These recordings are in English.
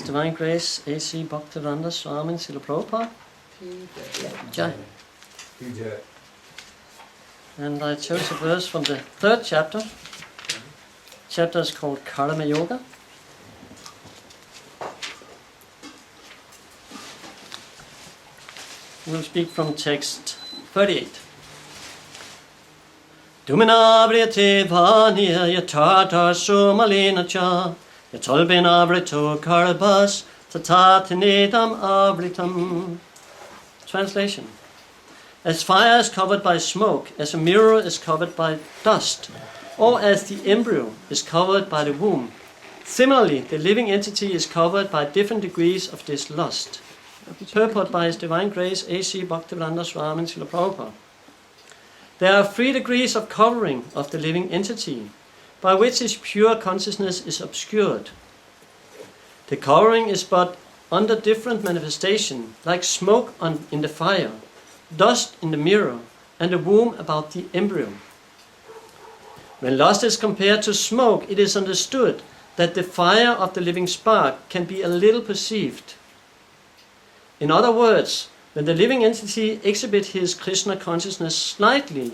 Divine Grace, A.C. Bhaktivedanta Swami Srila Prabhupada. Jai. And I chose a verse from the 3rd chapter. The chapter is called Karma Yoga. We'll speak from text 38. Duminavrite vanya yatata sumalina cha yatolbinavrito karabas tatatinitam avritam. Translation. As fire is covered by smoke, as a mirror is covered by dust, or as the embryo is covered by the womb, similarly the living entity is covered by different degrees of this lust. Purport by His Divine Grace, A.C. Bhaktivedanta Swami Srila Prabhupada. There are 3 degrees of covering of the living entity, by which his pure consciousness is obscured. The covering is but under different manifestation, like smoke in the fire, dust in the mirror, and the womb about the embryo. When lust is compared to smoke, it is understood that the fire of the living spark can be a little perceived. In other words, when the living entity exhibits his Krishna consciousness slightly,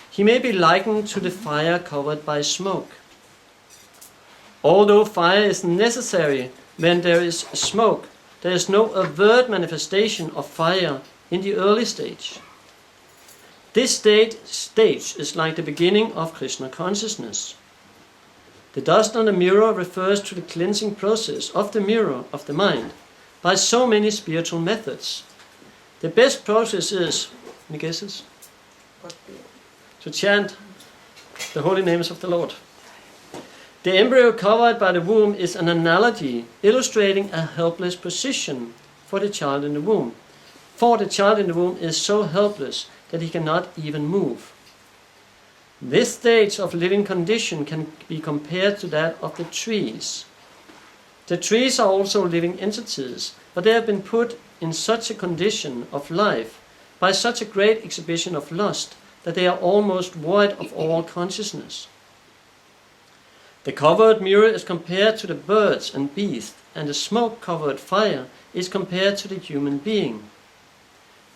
he may be likened to the fire covered by smoke. Although fire is necessary when there is smoke, there is no overt manifestation of fire in the early stage. This stage is like the beginning of Krishna consciousness. The dust on the mirror refers to the cleansing process of the mirror of the mind by so many spiritual methods. The best process is, any guesses? To chant the holy names of the Lord. The embryo covered by the womb is an analogy illustrating a helpless position for the child in the womb. For the child in the womb is so helpless that he cannot even move. This stage of living condition can be compared to that of the trees. The trees are also living entities, but they have been put in such a condition of life by such a great exhibition of lust that they are almost void of all consciousness. The covered mirror is compared to the birds and beasts, and the smoke-covered fire is compared to the human being.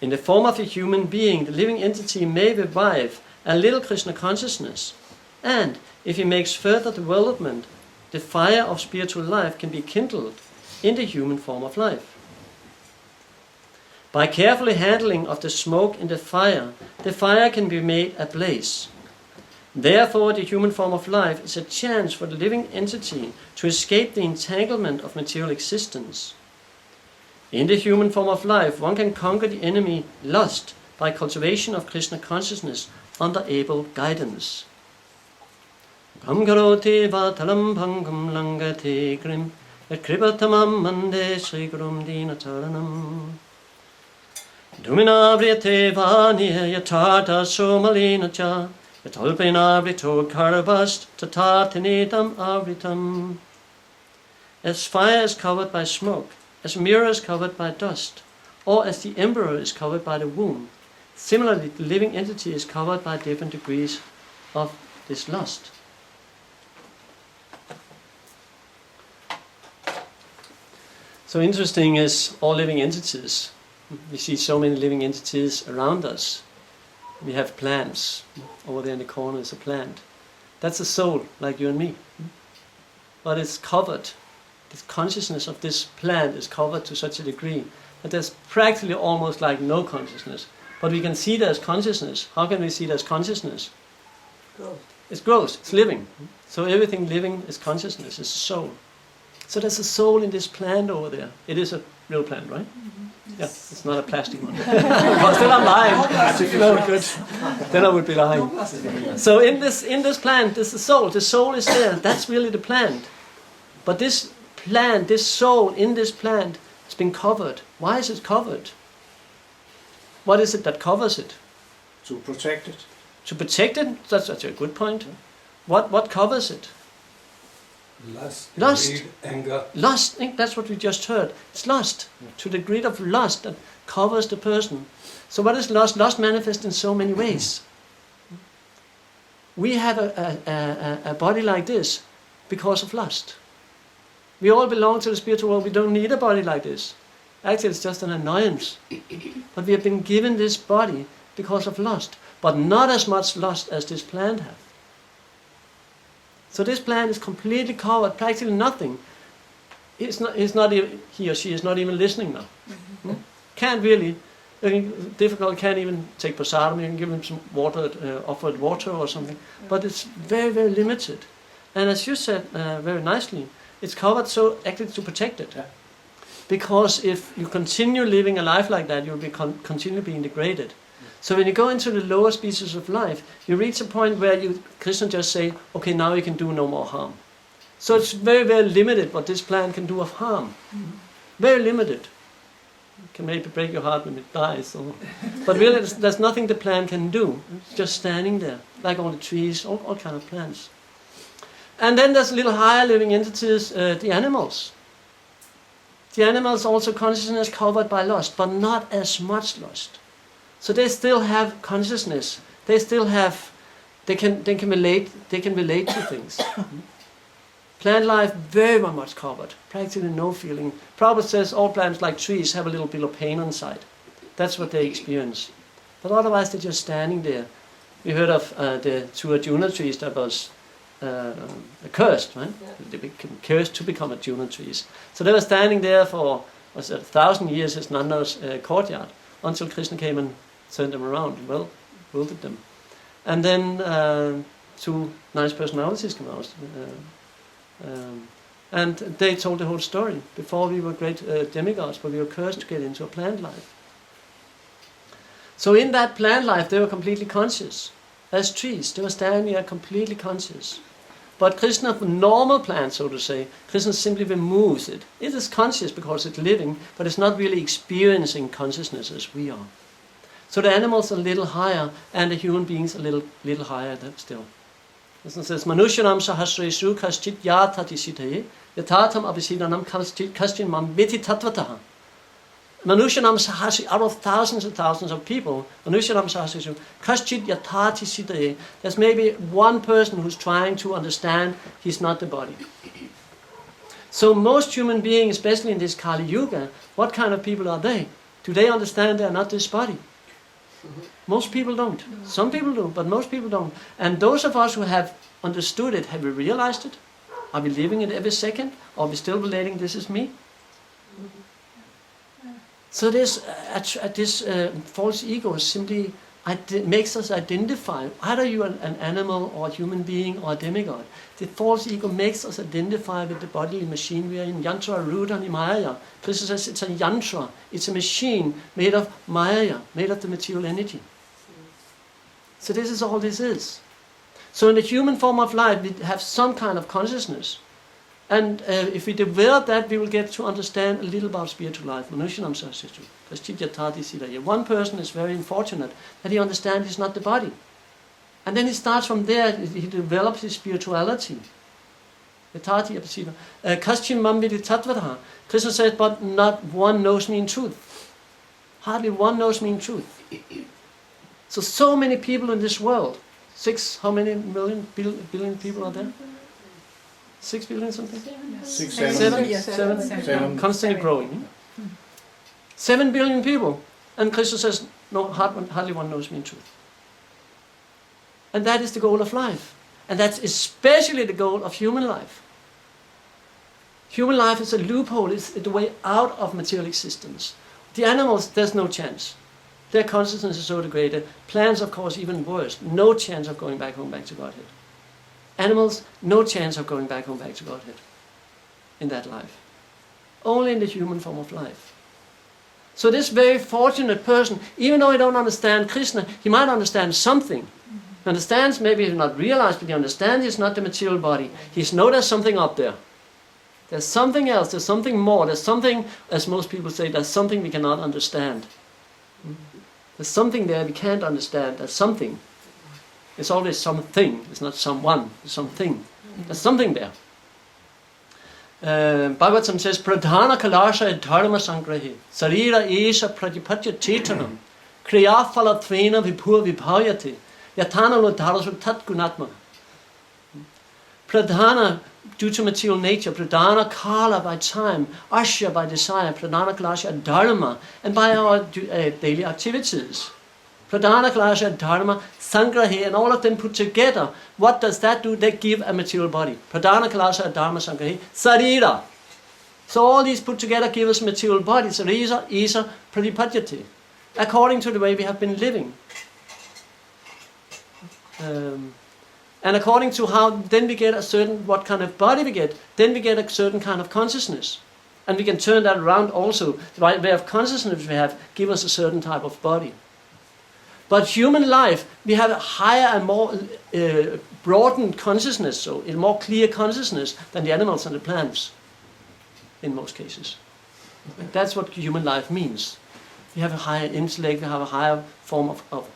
In the form of a human being, the living entity may revive a little Krishna consciousness, and if he makes further development, the fire of spiritual life can be kindled in the human form of life. By carefully handling of the smoke in the fire can be made ablaze. Therefore, the human form of life is a chance for the living entity to escape the entanglement of material existence. In the human form of life, one can conquer the enemy lust by cultivation of Krishna consciousness under able guidance. Kam karoti vatalam bhangam langate grim et kripatamam mande sri gurum dinacharanam. Dumina vriyate vaniya yatata somalina cha yatolpena vrito karvast tatatinitam avritam. As fire is covered by smoke, as a mirror is covered by dust, or as the embryo is covered by the womb, similarly the living entity is covered by different degrees of this lust. So interesting is all living entities. We see so many living entities around us. We have plants. Over there in the corner is a plant. That's a soul, like you and me. But it's covered. The consciousness of this plant is covered to such a degree that there's practically almost like no consciousness. But we can see it as consciousness. How can we see it as consciousness? Growth. It's growth. It's living. So everything living is consciousness. It's a soul. So there's a soul in this plant over there. It is a real plant, right? Mm-hmm. Yeah, it's not a plastic one. Because then I'm lying. No, good. Then I would be lying. So in this plant, there's the soul. The soul is there. That's really the plant. But this plant, this soul in this plant, has been covered. Why is it covered? What is it that covers it? To protect it. To protect it? That's a good point. What covers it? Lust, greed, anger. Lust, that's what we just heard. It's lust. To the degree of lust that covers the person. So what is lust? Lust manifests in so many ways. We have a body like this because of lust. We all belong to the spiritual world. We don't need a body like this. Actually, it's just an annoyance. But we have been given this body because of lust, but not as much lust as this plant has. So this plant is completely covered, practically nothing. It's not even, he or she is not even listening now. Can't really, difficult, can't even take prasadam. You can give them some water, offered water or something. But it's very, very limited. And as you said very nicely, it's covered so actually to protect it. Yeah. Because if you continue living a life like that, you'll be continue being degraded. So when you go into the lower species of life, you reach a point where Krishna just say, okay, now you can do no more harm. So it's very, very limited what this plant can do of harm. Very limited. It can maybe break your heart when it dies. But really, there's nothing the plant can do. It's just standing there, like all the trees, all kind of plants. And then there's a little higher living entities, the animals. The animals also consciousness covered by lust, but not as much lust. So they still have consciousness. They still have, they can relate to things. Plant life very much covered, practically no feeling. Prabhupada says all plants like trees have a little bit of pain inside. That's what they experience. But otherwise they're just standing there. We heard of the two Arjuna trees that was cursed, right? Yeah. They became cursed to become Arjuna trees. So they were standing there for 1,000 years as Nanda's courtyard until Krishna came and turned them around, wilted them. And then two nice personalities came out. And they told the whole story. Before we were great demigods, but we were cursed to get into a plant life. So in that plant life, they were completely conscious. As trees, they were standing there completely conscious. But Krishna, for normal plants, so to say, Krishna simply removes it. It is conscious because it's living, but it's not really experiencing consciousness as we are. So the animals are a little higher, and the human beings a little higher than still. Krishna says, Manushyanam sahasresu kaschit yatati sitaye yatatam abhisidanam kaschin mam viti tatvataha. Manushyanam sahasresu, out of thousands and thousands of people, Manushyanam sahasresu kaschit yatati sitaye. There's maybe one person who's trying to understand he's not the body. So most human beings, especially in this Kali Yuga, what kind of people are they? Do they understand they are not this body? Most people don't. Some people do, but most people don't. And those of us who have understood it, have we realized it? Are we living it every second? Are we still relating this is me? So this false ego simply makes us identify, either you are an animal or a human being or a demigod. The false ego makes us identify with the bodily machine we are in. Yantra Rudan Maya. Krishna says it's a yantra. It's a machine made of Maya, made of the material energy. So this is all this is. So in the human form of life, we have some kind of consciousness. And if we develop that, we will get to understand a little about spiritual life. One person is very unfortunate that he understands he's not the body. And then he starts from there, he develops his spirituality. Krishna says, but not one knows me in truth. Hardly one knows me in truth. So many people in this world. How many billion people are there? 6 billion something? 6, 7. Constantly growing. 7 billion people. And Krishna says, no, hardly one knows me in truth. And that is the goal of life. And that's especially the goal of human life. Human life is a loophole, it's the way out of material existence. The animals, there's no chance. Their consciousness is so degraded. Plants, of course, even worse. No chance of going back home, back to Godhead. Animals, no chance of going back home, back to Godhead in that life. Only in the human form of life. So this very fortunate person, even though he don't understand Krishna, he might understand something. He understands, maybe he not realized, but he understands he's not the material body. He knows there's something up there. There's something else, there's something more, there's something, as most people say, there's something we cannot understand. There's something there we can't understand, there's something. It's always something, it's not someone, it's something. There's something there. Bhagavatam says, Pradhana kalasha dharma sangrahi, sarira esha pradipatya chetanam, kriya phalatvena vipur vibhayate, yatana lodharasu tat gunatma. Pradhana, due to material nature, pradana kala by time, asya by desire, pradana kalasha dharma, and by our daily activities. Pradana kalasha dharma, sangrahi, and all of them put together, what does that do? They give a material body. Pradana kalasha dharma sangrahi, sarira. So all these put together give us material bodies. Sarira, isa, pradipadyati, according to the way we have been living. And according to how then we get a certain, what kind of body we get, then we get a certain kind of consciousness. And we can turn that around also. The right way of consciousness we have give us a certain type of body. But human life, we have a higher and more broadened consciousness, so a more clear consciousness than the animals and the plants, in most cases. That's what human life means. We have a higher intellect, we have a higher form of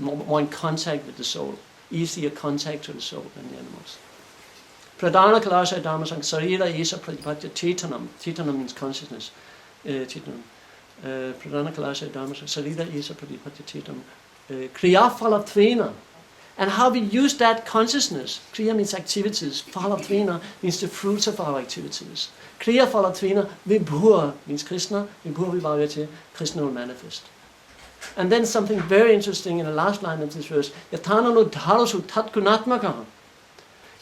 more in contact with the soul. Easier contact to the soul than the animals. Pradana kalasha dharma sang sarira isa pradipatya chetanam. Chetanam means consciousness. Pradana kalasha dharma sang sarira isa pradipatya chetanam. Kriya phalatvena. And how we use that consciousness. Kriya means activities. Phalatvena means the fruits of our activities. Kriya phalatvena vibhur means Krishna. Vibhur vibhavyate. Krishna will manifest. And then something very interesting in the last line of this verse. Yatanano dharasu tatgunatmakaha.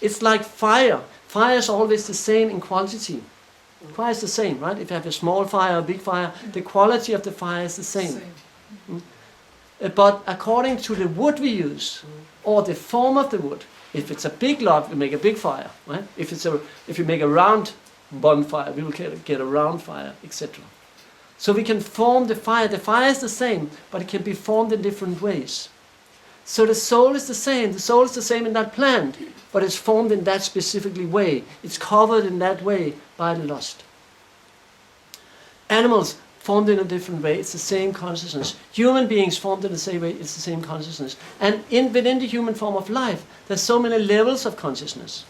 It's like fire. Fire is always the same in quantity. Fire is the same, right? If you have a small fire or a big fire, the quality of the fire is the same. But according to the wood we use, or the form of the wood, if it's a big log, we make a big fire. Right? If you make a round bonfire, we will get a round fire, etc. So we can form the fire. The fire is the same, but it can be formed in different ways. So the soul is the same. The soul is the same in that plant, but it's formed in that specifically way. It's covered in that way by the lust. Animals formed in a different way. It's the same consciousness. Human beings formed in the same way. It's the same consciousness. And within the human form of life, there's so many levels of consciousness.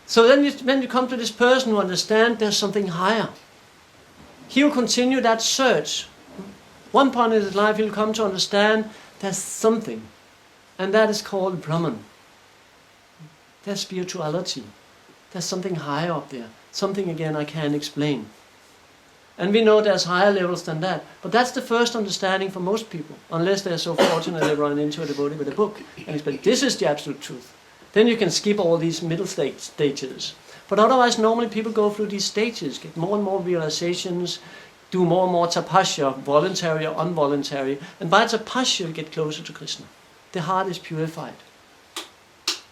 So then when you come to this person who understands there's something higher, he will continue that search. One point in his life he'll come to understand there's something, and that is called Brahman. There's spirituality. There's something higher up there. Something, again, I can't explain. And we know there's higher levels than that. But that's the first understanding for most people, unless they're so fortunate they run into a devotee with a book and explain, this is the absolute truth. Then you can skip all these middle stages. But otherwise, normally people go through these stages, get more and more realizations, do more and more tapasya, voluntary or involuntary. And by tapasya, you get closer to Krishna. The heart is purified.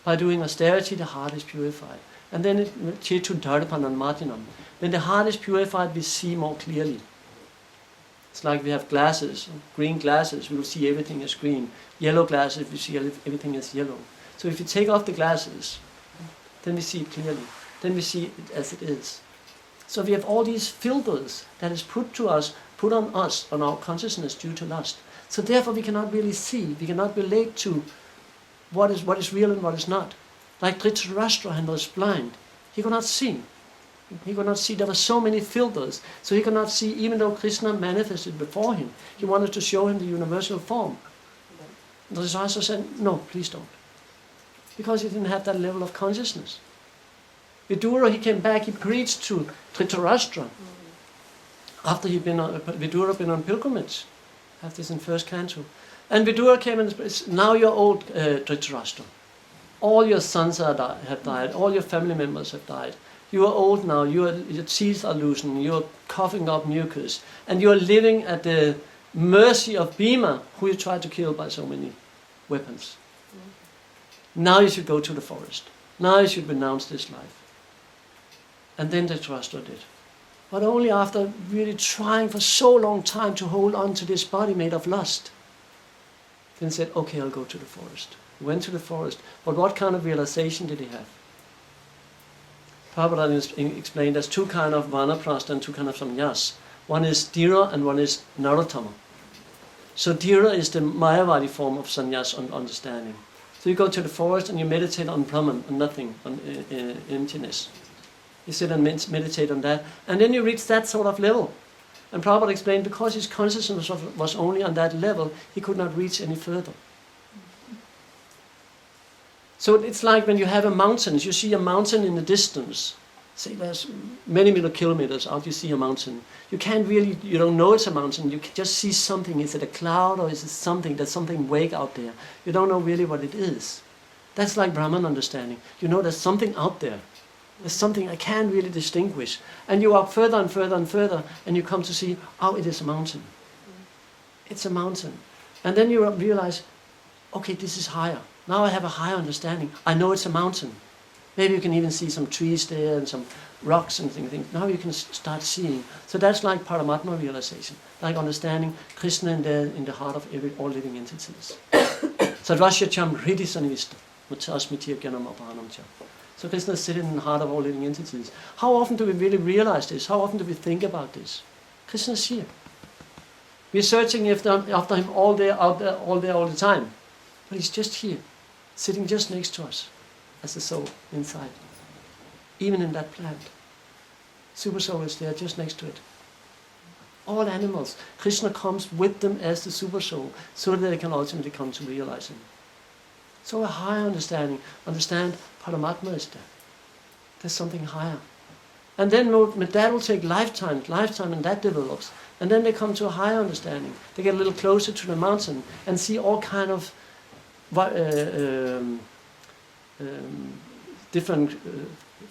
By doing austerity, the heart is purified. And then chetu dharpanam martinam. When the heart is purified, we see more clearly. It's like we have glasses, green glasses, we will see everything as green. Yellow glasses, we see everything as yellow. So if you take off the glasses, then we see it clearly. Then we see it as it is. So we have all these filters that is put on us, on our consciousness due to lust. So therefore we cannot really see, we cannot relate to what is real and what is not. Like Dhritarashtra was blind. He could not see. He could not see. There were so many filters. So he could not see, even though Krishna manifested before him. He wanted to show him the universal form. Dhritarashtra said, no, please don't. Because he didn't have that level of consciousness. Vidura, he came back, he preached to Dhritarashtra. After Vidura been on pilgrimage. I have this in first canto. And Vidura came and said, now you're old, Dhritarashtra. All your sons have died, all your family members have died. You are old now, your teeth are loosened, you're coughing up mucus, and you're living at the mercy of Bhima, who you tried to kill by so many weapons. Now you should go to the forest. Now you should renounce this life. And then Dhritarashtra did. But only after really trying for so long time to hold on to this body made of lust. Then said, okay, I'll go to the forest. He went to the forest. But what kind of realization did he have? Prabhupada explained there's two kinds of vanaprastha and two kinds of sannyas. One is dhira and one is narottama. So dhira is the mayavadi form of sannyas on understanding. So you go to the forest and you meditate on Brahman, on nothing, on emptiness. You sit and meditate on that, and then you reach that sort of level. And Prabhupada explained because his consciousness was only on that level, he could not reach any further. So it's like when you have a mountain, you see a mountain in the distance. Say there's many kilometers out, you see a mountain. You can't really, you don't know it's a mountain, you can just see something. Is it a cloud or is it something? There's something vague out there. You don't know really what it is. That's like Brahman understanding. You know there's something out there. There's something I can't really distinguish. And you walk further and further and further, and you come to see, oh, it is a mountain. It's a mountain. And then you realize, okay, this is higher. Now I have a higher understanding. I know it's a mountain. Maybe you can even see some trees there and some rocks and things. Now you can start seeing. So that's like Paramatma realization, like understanding Krishna in the heart of all living entities. Sadvashyacham hridi sanivista, mutasmitir gyanam apanam cha. So Krishna is sitting in the heart of all living entities. How often do we really realize this? How often do we think about this? Krishna is here. We're searching after him all day, out there, all the time. But he's just here, sitting just next to us, as the soul inside. Even in that plant. Super soul is there just next to it. All animals, Krishna comes with them as the super soul, so that they can ultimately come to realize him. So a higher understand Paramatma is there. There's something higher. And then that will take lifetime, and that develops. And then they come to a higher understanding. They get a little closer to the mountain and see all kind of different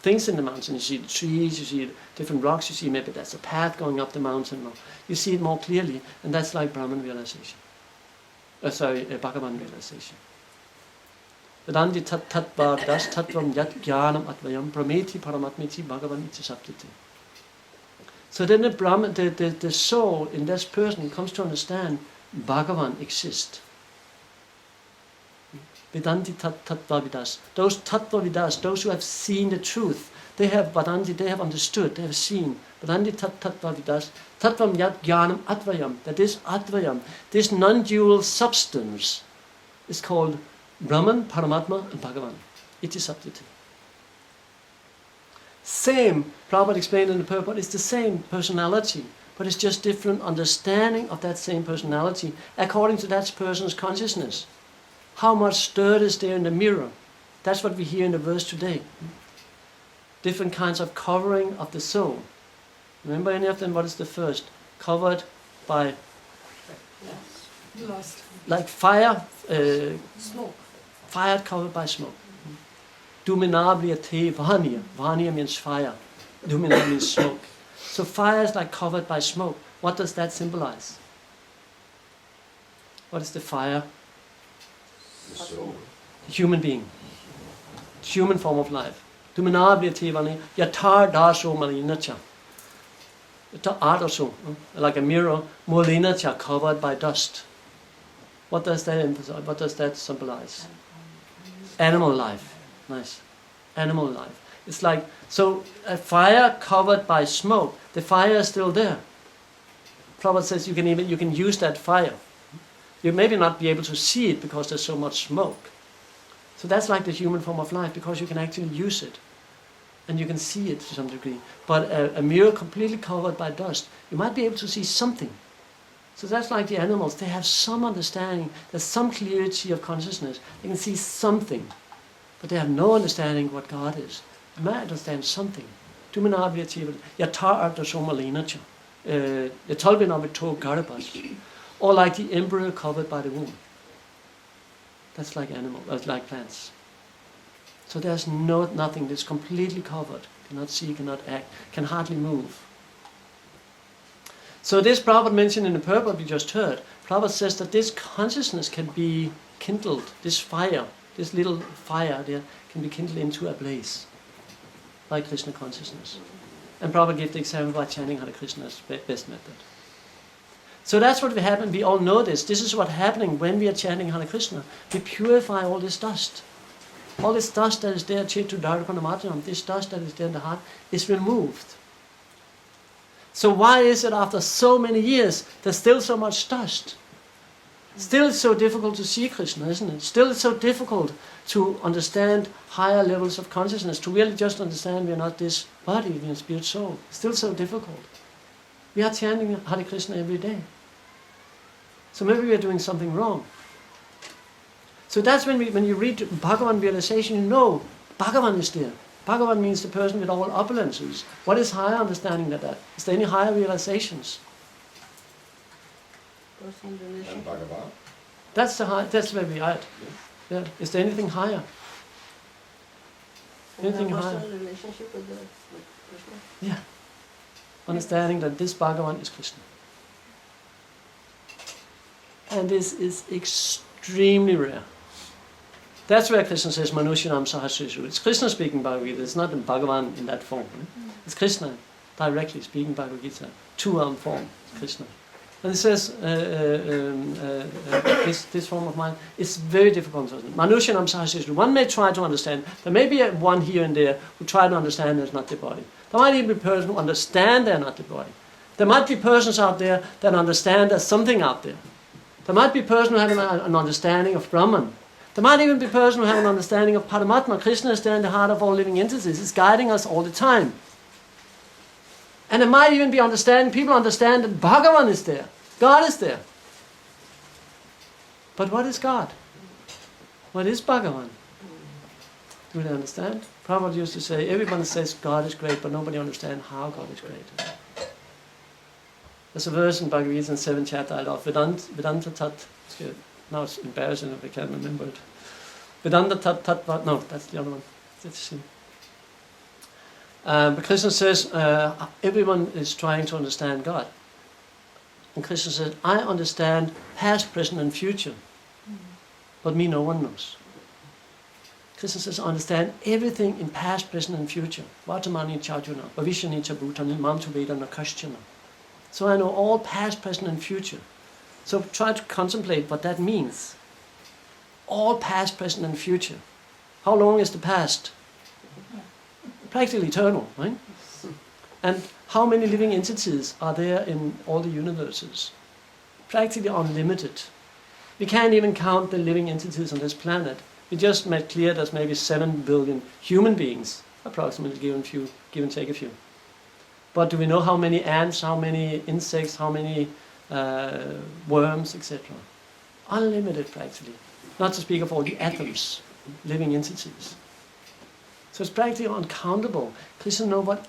things in the mountain. You see the trees, you see different rocks, you see maybe there's a path going up the mountain. Or you see it more clearly, and that's like Brahman realization. Bhagavan realization. Vedandi tat tattva das tattvam yat jnanam advayam prameti paramatmiti bhagavan iti saptiti. So then the soul in this person comes to understand Bhagavan exists. Vedanti tattva vidas. Those tattva vidas, those who have seen the truth, they have understood, they have seen. Vedanti tattva vidas. Tattvam yat jnanam advayam. That is advayam. This non-dual substance is called Brahman, Paramatma and Bhagavan. Iti saptiti. Same, Prabhupada explained in the purport, it's the same personality, but it's just different understanding of that same personality according to that person's consciousness. How much dirt is there in the mirror? That's what we hear in the verse today. Different kinds of covering of the soul. Remember any of them? What is the first? Covered by Lost. Like fire, Smoke. fire covered by smoke. Dominablia te vania. Vania means fire. Domina means smoke. So fire is like covered by smoke. What does that symbolize? What is the fire? The soul. Human being. Human form of life. Dominablia te vania. Yatar daso malinacha. Adaso, like a mirror, molinacha, covered by dust. What does that emphasize? What does that symbolize? Animal life. Nice. Animal life. It's like, so a fire covered by smoke, the fire is still there. Prabhupada says you can use that fire. You maybe not be able to see it because there's so much smoke. So that's like the human form of life, because you can actually use it. And you can see it to some degree. But a mirror completely covered by dust, you might be able to see something. So that's like the animals. They have some understanding. There's some clarity of consciousness. They can see something. But they have no understanding what God is. They might understand something. Or like the embryo covered by the womb. That's like animals, like plants. So there's nothing that's completely covered. Cannot see, cannot act, can hardly move. So this Prabhupada mentioned in the purport we just heard. Prabhupada says that this consciousness can be kindled, this fire, this little fire there can be kindled into a blaze, like Krishna consciousness. And Prabhupada gave the example by chanting Hare Krishna's best method. So that's what will happen. We all know this. This is what's happening when we are chanting Hare Krishna. We purify all this dust. All this dust that is there, Chetu Dharapanamatram, this dust that is there in the heart, is removed. So why is it after so many years, there's still so much dust? Still it's so difficult to see Krishna, isn't it? Still it's so difficult to understand higher levels of consciousness, to really just understand we are not this body, we are spirit soul. Still so difficult. We are chanting Hare Krishna every day. So maybe we are doing something wrong. So that's when you read Bhagavan realization, you know Bhagavan is there. Bhagavan means the person with all opulences. What is higher understanding than that? Is there any higher realizations? And Bhagavan. That's that's where we are at. Yeah. Is there anything higher? Anything higher? Relationship with Krishna. Yeah. Understanding that this Bhagavan is Krishna. And this is extremely rare. That's where Krishna says, Manusyanam Sahasrishu. It's Krishna speaking Bhagavad Gita. It's not the Bhagavan in that form. It's Krishna directly speaking Bhagavad Gita. Two-arm form, Krishna. And it says, this form of mind, it's very difficult to understand. Manusyanam Sahasrishu. One may try to understand. There may be one here and there who try to understand there's not the body. There might even be persons who understand they're not the body. There might be persons out there that understand there's something out there. There might be persons who have an understanding of Brahman. There might even be persons who have an understanding of Paramatma. Krishna is there in the heart of all living entities. It's guiding us all the time. And there might even be people understand that Bhagavan is there. God is there. But what is God? What is Bhagavan? Do they understand? Prabhupada used to say, everyone says God is great, but nobody understands how God is great. There's a verse in Bhagavad Gita in 7th chapter I love. Vedanta tat. Now it's embarrassing if I can't remember it. Vedanta tat tat. No, that's the other one. But Krishna says everyone is trying to understand God. And Krishna says, I understand past, present and future. But me no one knows. Krishna says, I understand everything in past, present and future. Vartamani chajuna, bhavishani cha bhutani, mam tu vedana kashyana. So I know all past, present and future. So try to contemplate what that means. All past, present and future. How long is the past? Practically eternal, right? And how many living entities are there in all the universes? Practically unlimited. We can't even count the living entities on this planet. We just made clear there's maybe 7 billion human beings, approximately, give and take a few. But do we know how many ants, how many insects, how many worms, etc.? Unlimited, practically. Not to speak of all the atoms, living entities. So it's practically uncountable. Krishna knows what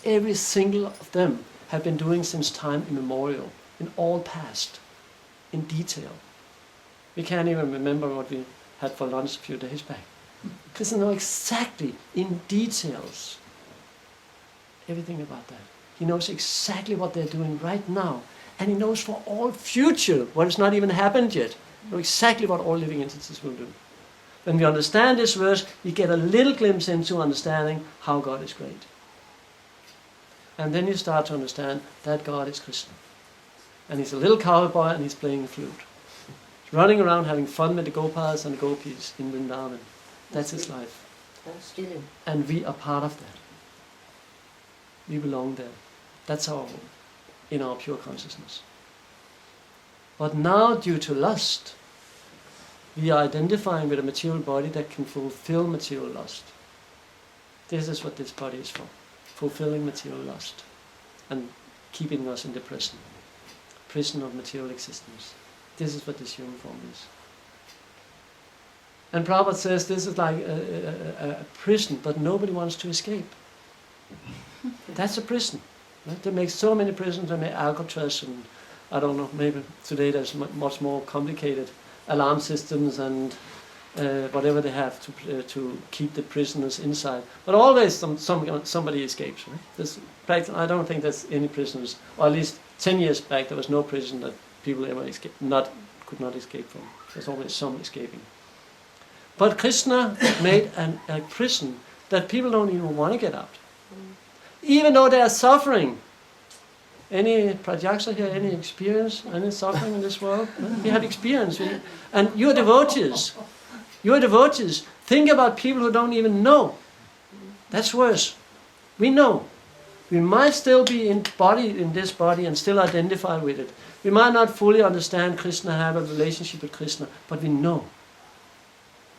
every single of them have been doing since time immemorial, in all past, in detail. We can't even remember what we had for lunch a few days back. Krishna knows exactly, in details, everything about that. He knows exactly what they're doing right now. And he knows for all future, what has not even happened yet, knows exactly what all living entities will do. When we understand this verse, we get a little glimpse into understanding how God is great. And then you start to understand that God is Krishna. And he's a little cowboy and he's playing the flute. He's running around having fun with the Gopals and the Gopis in Vrindavan. That's his life. And we are part of that. We belong there. That's our home, in our pure consciousness. But now, due to lust, we are identifying with a material body that can fulfill material lust. This is what this body is for. Fulfilling material lust. And keeping us in the prison. Prison of material existence. This is what this human form is. And Prabhupada says this is like a prison, but nobody wants to escape. That's a prison. Right? They make so many prisons. They make Alcatraz and, I don't know, maybe today there's much more complicated alarm systems and whatever they have to keep the prisoners inside. But always somebody escapes. Right? I don't think there's any prisoners, or at least 10 years back there was no prison that people ever could not escape from. There's always some escaping. But Krishna made a prison that people don't even want to get out. Even though they are suffering. Any prajaksa here, any experience, any suffering in this world? We have experience. And you're devotees. You're devotees. Think about people who don't even know. That's worse. We know. We might still be in this body and still identify with it. We might not fully understand Krishna, have a relationship with Krishna, but we know.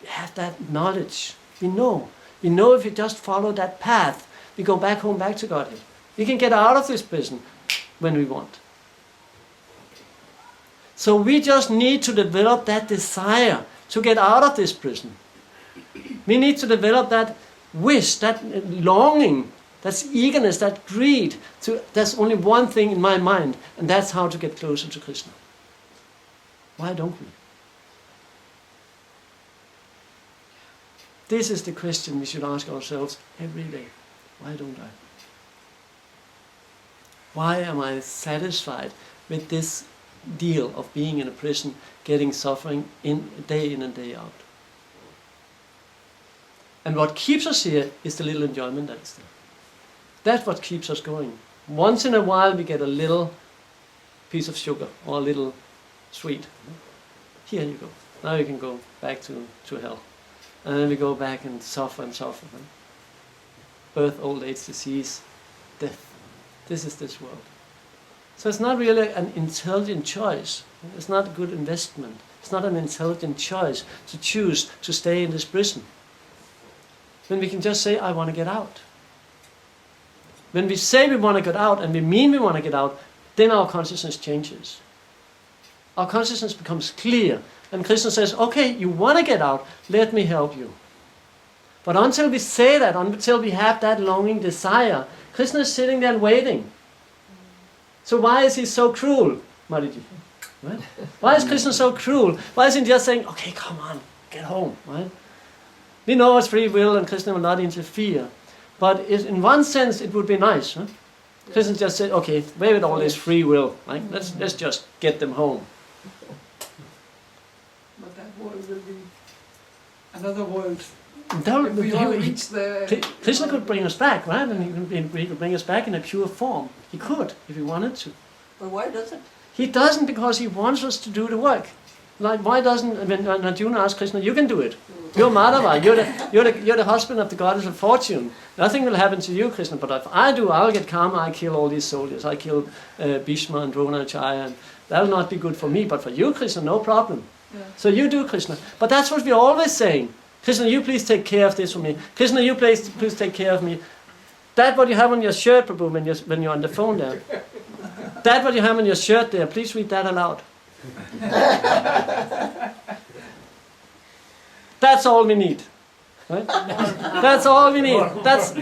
We have that knowledge. We know. We know if we just follow that path, we go back home, back to Godhead. We can get out of this prison when we want. So we just need to develop that desire to get out of this prison. We need to develop that wish, that longing, that eagerness, that greed. There's only one thing in my mind, and that's how to get closer to Krishna. Why don't we? This is the question we should ask ourselves every day. Why don't I? Why am I satisfied with this deal of being in a prison, getting suffering day in and day out? And what keeps us here is the little enjoyment that is there. That's what keeps us going. Once in a while we get a little piece of sugar or a little sweet. Here you go. Now you can go back to hell. And then we go back and suffer and suffer. Birth, old age, disease, death. This is this world. So it's not really an intelligent choice. It's not a good investment. It's not an intelligent choice to choose to stay in this prison. When we can just say, I want to get out. When we say we want to get out and we mean we want to get out, then our consciousness changes. Our consciousness becomes clear. And Krishna says, okay, you want to get out, let me help you. But until we say that, until we have that longing desire, Krishna is sitting there and waiting. So why is he so cruel, Mariji? Right? Why is Krishna so cruel? Why isn't he just saying, okay, come on, get home, right? We know it's free will and Krishna will not interfere. But in one sense, it would be nice. Huh? Krishna just said, okay, where with all this free will? Right? Let's just get them home. But that world will be another world. If we all reach the... Krishna could bring us back, right? And he could bring us back in a pure form. He could, if he wanted to. But why doesn't? He doesn't because he wants us to do the work. Like, why doesn't, when Arjuna asked Krishna, you can do it. You're Madhava, you're the husband of the goddess of fortune. Nothing will happen to you, Krishna, but if I do, I'll get karma, I kill all these soldiers. I kill Bhishma and Dronacharya, and that'll not be good for me, but for you, Krishna, no problem. Yeah. So you do, Krishna. But that's what we're always saying. Krishna, you please take care of this for me. Krishna, you please take care of me. That what you have on your shirt, Prabhu, when you're on the phone there. That what you have on your shirt there, please read that aloud. That's all we need. Right? That's all we need.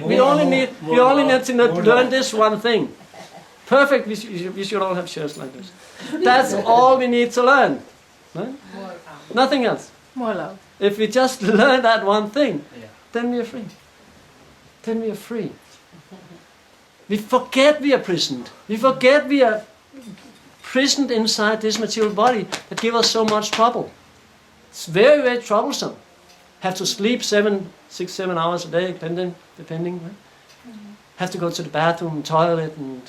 We only need to learn this one thing. Perfect, we should all have shirts like this. That's all we need to learn. Right? Nothing else. More love. If we just learn that one thing, then we are free. Then we are free. We forget we are prisoned. We forget we are prisoned inside this material body that gives us so much trouble. It's very, very troublesome. Have to sleep 6, 7 hours a day, depending. Right? Have to go to the bathroom, toilet, and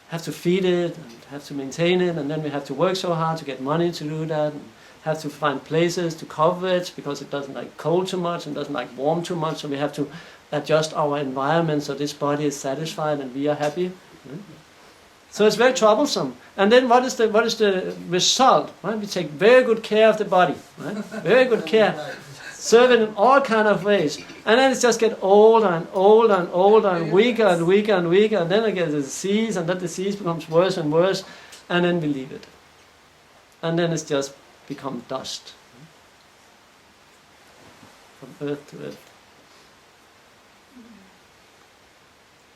have to feed it, and have to maintain it, and then we have to work so hard to get money to do that, and have to find places to cover it because it doesn't like cold too much and doesn't like warm too much, so we have to adjust our environment so this body is satisfied and we are happy. Right? So it's very troublesome. And then what is the result? Right? We take very good care of the body, right? Very good care. Serve it in all kind of ways. And then it just get older and older and older and weaker and weaker and weaker, and then it gets a disease, and that disease becomes worse and worse, and then we leave it. And then it's just become dust. From earth to earth.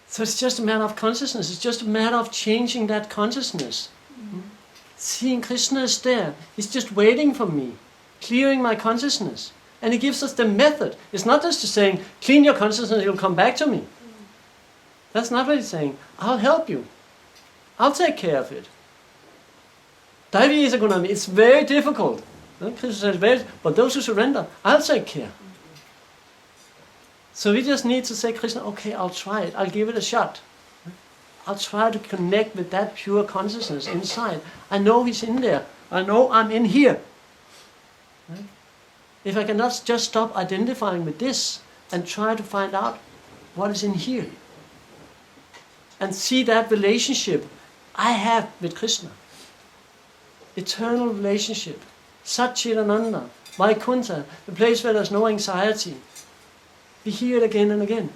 So it's just a matter of consciousness. It's just a matter of changing that consciousness. Seeing Krishna is there. He's just waiting for me. Clearing my consciousness. And he gives us the method. It's not just saying, clean your consciousness, you'll come back to me. That's not what he's saying. I'll help you. I'll take care of it. Diabetes economy, it's very difficult. Krishna says, but those who surrender, I'll take care. So we just need to say, Krishna, okay, I'll try it. I'll give it a shot. I'll try to connect with that pure consciousness inside. I know he's in there. I know I'm in here. Right? If I cannot just stop identifying with this and try to find out what is in here and see that relationship I have with Krishna. Eternal relationship. Satchidananda, Vaikuntha, the place where there's no anxiety. We hear it again and again,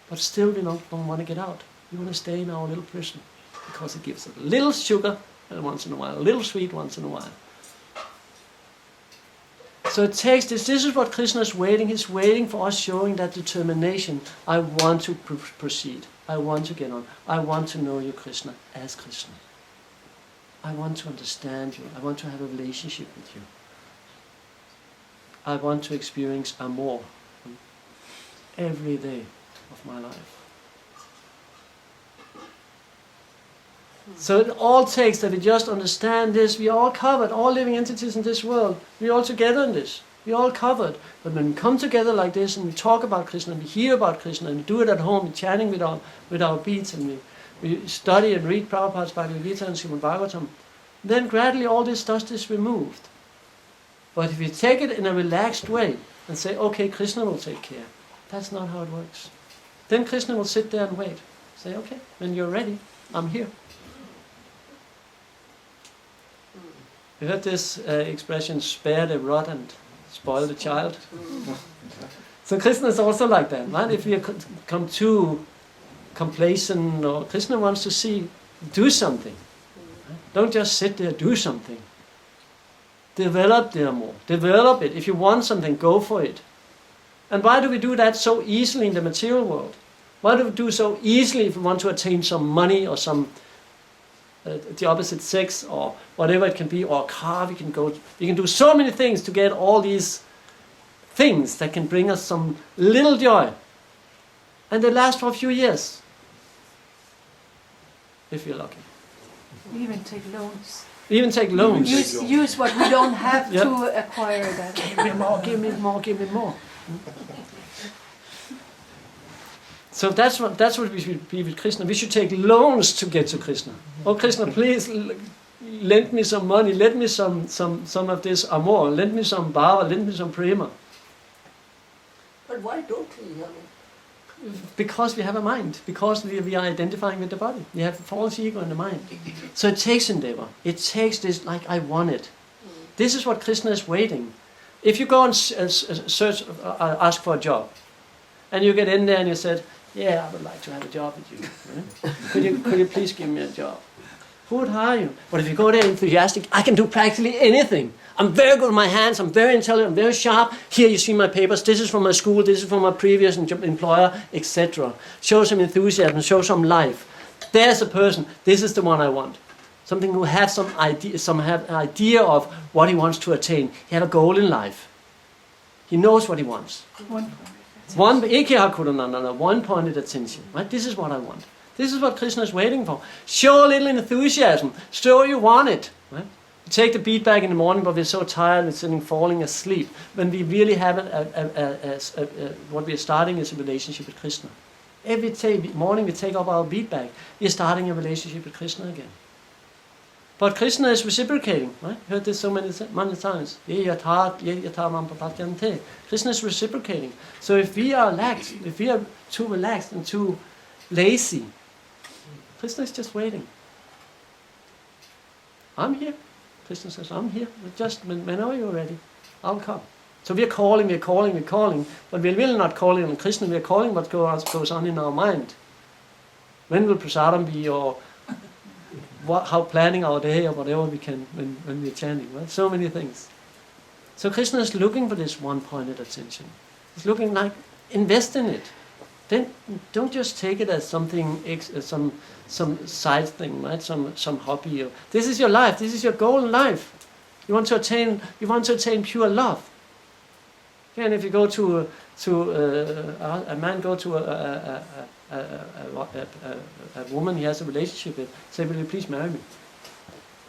but still we don't want to get out. We want to stay in our little prison because it gives us a little sugar once in a while, a little sweet once in a while. So it takes this. This is what Krishna is waiting. He's waiting for us showing that determination. I want to proceed. I want to get on. I want to know you, Krishna, as Krishna. I want to understand you. I want to have a relationship with you. I want to experience amor every day of my life. So it all takes that we just understand this. We are all covered, all living entities in this world. We are all together in this. We are all covered. But when we come together like this and we talk about Krishna, and we hear about Krishna, and we do it at home, we're chanting with our beats, and we study and read Prabhupada's Bhagavad Gita and Srimad Bhagavatam, then gradually all this dust is removed. But if you take it in a relaxed way and say, okay, Krishna will take care, that's not how it works. Then Krishna will sit there and wait. Say, okay, when you're ready, I'm here. You heard this expression, spare the rod and spoil the child? So Krishna is also like that, right? If we come too complacent, or Krishna wants to see, do something. Don't just sit there, do something. Develop the amor. Develop it. If you want something, go for it. And why do we do that so easily in the material world? Why do we do so easily if we want to attain some money or some the opposite sex or whatever it can be, or a car? We can do so many things to get all these things that can bring us some little joy. And they last for a few years. If you're lucky. We even take loans. Even take loans. Use what we don't have to acquire that. Give me more, give me more, give me more. So that's what we should be with Krishna. We should take loans to get to Krishna. Oh Krishna, please lend me some money, lend me some of this amor, lend me some bhava, lend me some prema. But why don't we? Because we have a mind, because we are identifying with the body. We have a false ego in the mind. So it takes endeavor. It takes this, like, I want it. This is what Krishna is waiting. If you go and search, ask for a job, and you get in there and you said, yeah, I would like to have a job with you. Right? Could you please give me a job? Who would hire you? But if you go there enthusiastic, I can do practically anything. I'm very good with my hands, I'm very intelligent, I'm very sharp. Here you see my papers, this is from my school, this is from my previous employer, etc. Show some enthusiasm, show some life. There's a person, this is the one I want. Something who has some idea of what he wants to attain. He has a goal in life. He knows what he wants. One-pointed attention. Right? This is what I want. This is what Krishna is waiting for. Show a little enthusiasm. Show you want it. Right? We take the beat back in the morning, but we're so tired, we're sitting falling asleep. When we really have what we're starting is a relationship with Krishna. Every morning we take up our beat back. We're starting a relationship with Krishna again. But Krishna is reciprocating, right? You heard this so many times. Krishna is reciprocating. So if we are lax, if we are too relaxed and too lazy, Krishna is just waiting. I'm here. Krishna says, I'm here. Just whenever you're ready, I'll come. So we're calling, but we're really not calling on Krishna, we're calling what goes on in our mind. When will prasadam be, or how planning our day, or whatever we can when we're chanting, right? So many things. So Krishna is looking for this one-pointed attention. He's looking like, invest in it. Then don't just take it as something, some side thing, right? Some hobby. This is your life. This is your goal in life. You want to attain pure love. Again, if you go to a man go to a woman he has a relationship with, say, will you please marry me?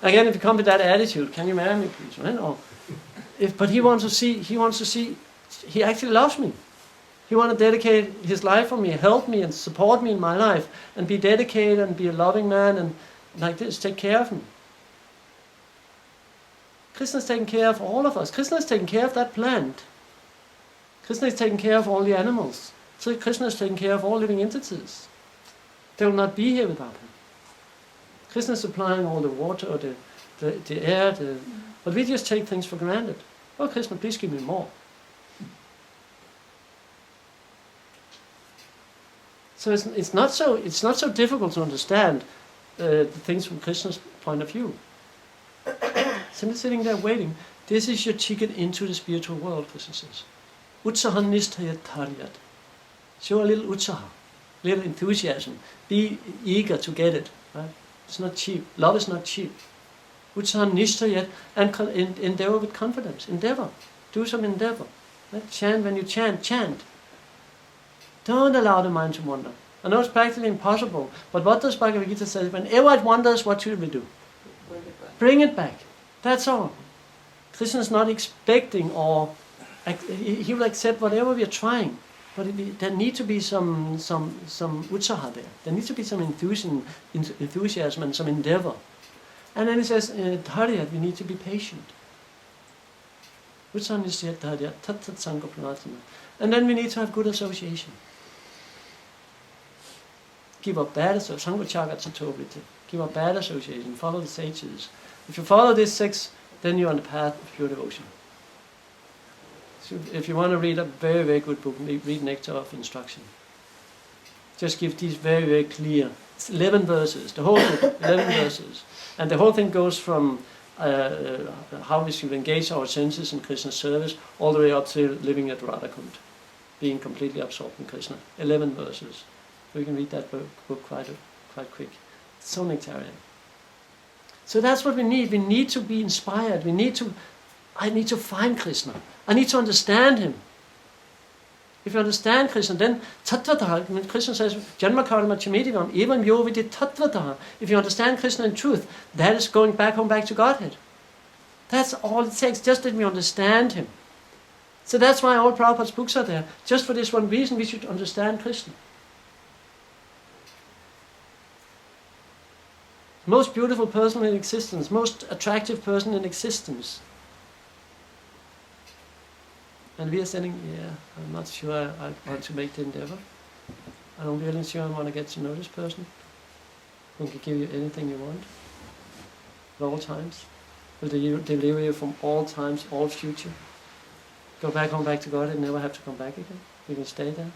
Again, if you come with that attitude, can you marry me, please? Right? Or but he wants to see, he actually loves me. He wants to dedicate his life for me, help me and support me in my life, and be dedicated and be a loving man and like this, take care of me. Krishna is taking care of all of us. Krishna is taking care of that plant. Krishna is taking care of all the animals. So Krishna is taking care of all living entities. They will not be here without him. Krishna is supplying all the water, the air, but we just take things for granted. Oh Krishna, please give me more. So it's not so difficult to understand the things from Krishna's point of view. Simply sitting there waiting. This is your ticket into the spiritual world, Krishna says. Utsahan nisthaya taryat. Show a little utsaha, little enthusiasm. Be eager to get it. Right? It's not cheap. Love is not cheap. Utsahan nisthaya, and endeavor with confidence. Endeavor. Do some endeavor. Right? Chant when you chant. Don't allow the mind to wander. I know it's practically impossible, but what does Bhagavad Gita say? Whenever it wanders, what should we do? Bring it back. That's all. Krishna is not expecting, or he will accept whatever we are trying, but there need to be some utsaha there. There needs to be some enthusiasm and some endeavor. And then he says, Dharyat, we need to be patient. Utsaha nisthaya dharyat tat tat sangha pranatana. And then we need to have good association. Give up bad association. Give up bad association. Follow the sages. If you follow these 6, then you're on the path of pure devotion. So if you want to read a very, very good book, read Nectar of Instruction. Just give these very, very clear. It's 11 verses. The whole book, 11 verses. And the whole thing goes from how we should engage our senses in Krishna's service all the way up to living at Radhakund, being completely absorbed in Krishna. 11 verses. We can read that book quite quick. It's so nectarian. So that's what we need. We need to be inspired. I need to find Krishna. I need to understand him. If you understand Krishna, then tattvataha, when Krishna says, janma karma chamedivam, evam yo vidit tattvataha. If you understand Krishna in truth, that is going back to Godhead. That's all it takes, just that we understand him. So that's why all Prabhupada's books are there. Just for this one reason, we should understand Krishna. Most beautiful person in existence, most attractive person in existence. And we are saying, I'm not sure I want to make the endeavor. I'm really sure I want to get to know this person who can give you anything you want at all times. Will deliver you from all times, all future. Go back to God and never have to come back again. You can stay there.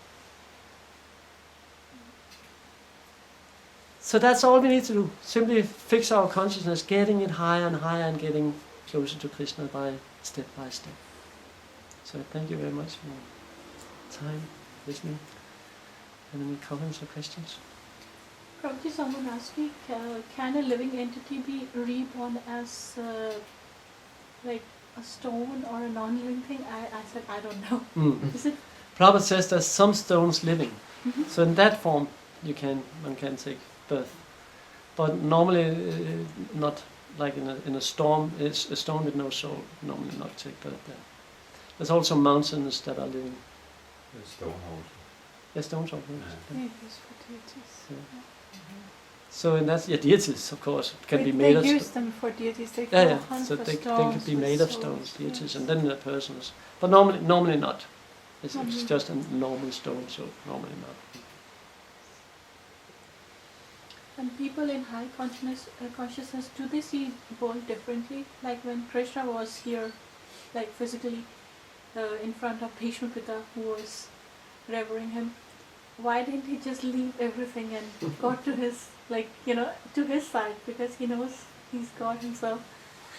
So that's all we need to do. Simply fix our consciousness, getting it higher and higher and getting closer to Krishna by step. So thank you very much for your time, listening. Any comments or questions? Prabhuji, someone asked me, can a living entity be reborn as like a stone or a non-living thing? I said, I don't know. Mm. Is it? Prabhupada says there's some stones living. Mm-hmm. So in that form, one can take birth. But normally, not like in a storm, it's a stone with no soul, normally not take birth there. There's also mountains that are living. The stone also. Yes, stones also. Yeah, it's for deities. Yeah. So in that, deities, of course, can be made of They use stone. them for deities. They hunt So for they stones could be with made of souls, stones, deities, yes. and then the persons. But normally not. It's Mhm. just a normal stone, so normally not. And people in high consciousness, do they see the world differently? Like when Krishna was here, like physically, in front of Bhishmapita, who was revering him, why didn't he just leave everything and go to his, to his side? Because he knows he's God himself.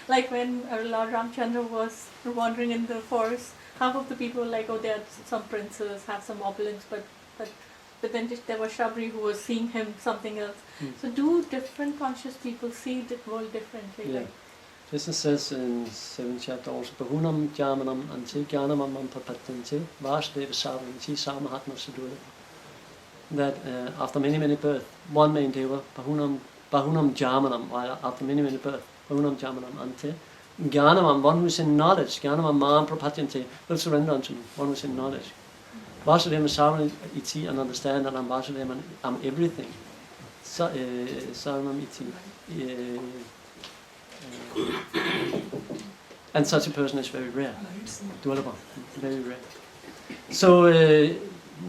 Like when Lord Ramchandra was wandering in the forest, half of the people were like, oh, there are some princes, have some opulence, but then there was Shabri who was seeing him something else. So do different conscious people see the world differently? Yeah. Krishna says in 7th chapter also, Bahunam Jamanam Ante Jnanamam Papatante Vasudeva Savanti Samahatma Sadura. That after many births, one may endeavor, Bahunam Jamanam, while after many births, Bahunam Jamanam Ante Jnanamam, one who is in knowledge, Jnanamam Mam Prapatante, will surrender unto me, one who is in knowledge. Vasudeva Savanam Iti, and understand that I'm Vasudeva, I'm everything. Savanam Iti. And such a person is very rare. Durlabha, very rare. So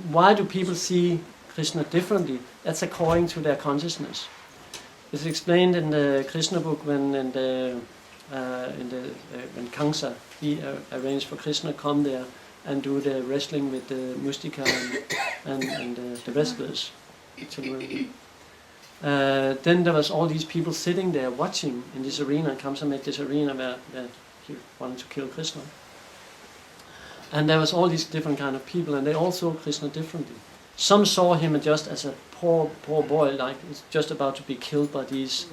why do people see Krishna differently? That's according to their consciousness. It's explained in the Krishna book when Kamsa he arranged for Krishna to come there and do the wrestling with the Mustika and the wrestlers. Then there was all these people sitting there watching in this arena. Kamsa made this arena where wanted to kill Krishna. And there was all these different kind of people, and they all saw Krishna differently. Some saw him just as a poor boy, like he's just about to be killed by these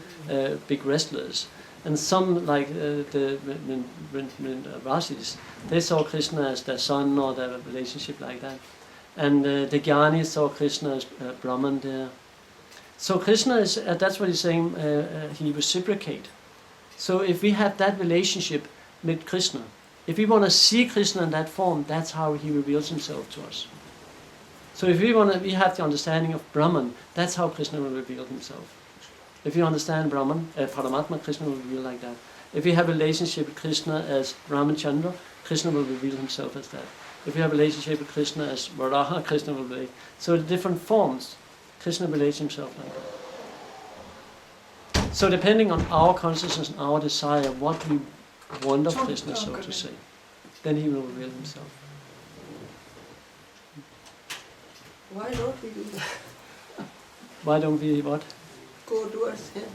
big wrestlers. And some, like the Rasis, they saw Krishna as their son or their relationship like that. And the Gyanis saw Krishna as Brahman there. So Krishna is, that's what he's saying, he reciprocate. So if we have that relationship with Krishna, if we want to see Krishna in that form, that's how he reveals himself to us. So if we have the understanding of Brahman, that's how Krishna will reveal himself. If you understand Brahman, Paramatma, Krishna will reveal like that. If we have a relationship with Krishna as Ramachandra, Krishna will reveal himself as that. If we have a relationship with Krishna as Varaha, Krishna will reveal. So the different forms, Krishna relates himself like that. So depending on our consciousness and our desire, what we want of Krishna, so to say, then he will reveal himself. Why don't we do that? Why don't we what? Go towards him.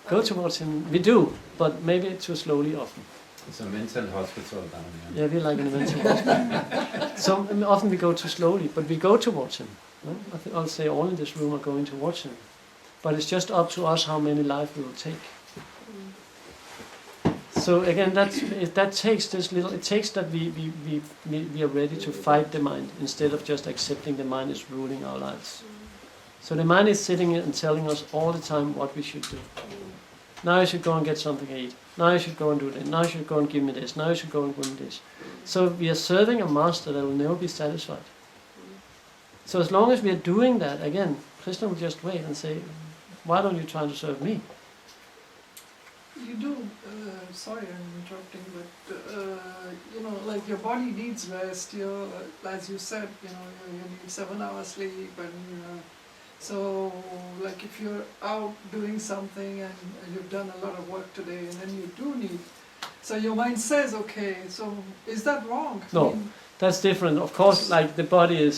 Go towards him. We do, but maybe too slowly often. It's a mental hospital down here. Yeah, we're like in a mental hospital. So often we go too slowly, but we go towards him. No? I'll say all in this room are going towards him. But it's just up to us how many lives we will take. So again, that takes this little. It takes that we are ready to fight the mind instead of just accepting the mind is ruling our lives. So the mind is sitting and telling us all the time what we should do. Now you should go and get something to eat. Now you should go and do this. Now you should go and give me this. Now you should go and give me this. So we are serving a master that will never be satisfied. So as long as we are doing that, again, Krishna will just wait and say, why don't you try to serve me? You do, sorry I'm interrupting, but like your body needs rest, as you said, you need 7 hours sleep, and so like if you're out doing something and you've done a lot of work today and then you do need, so your mind says, okay, so is that wrong? No, that's different. Of course, like the body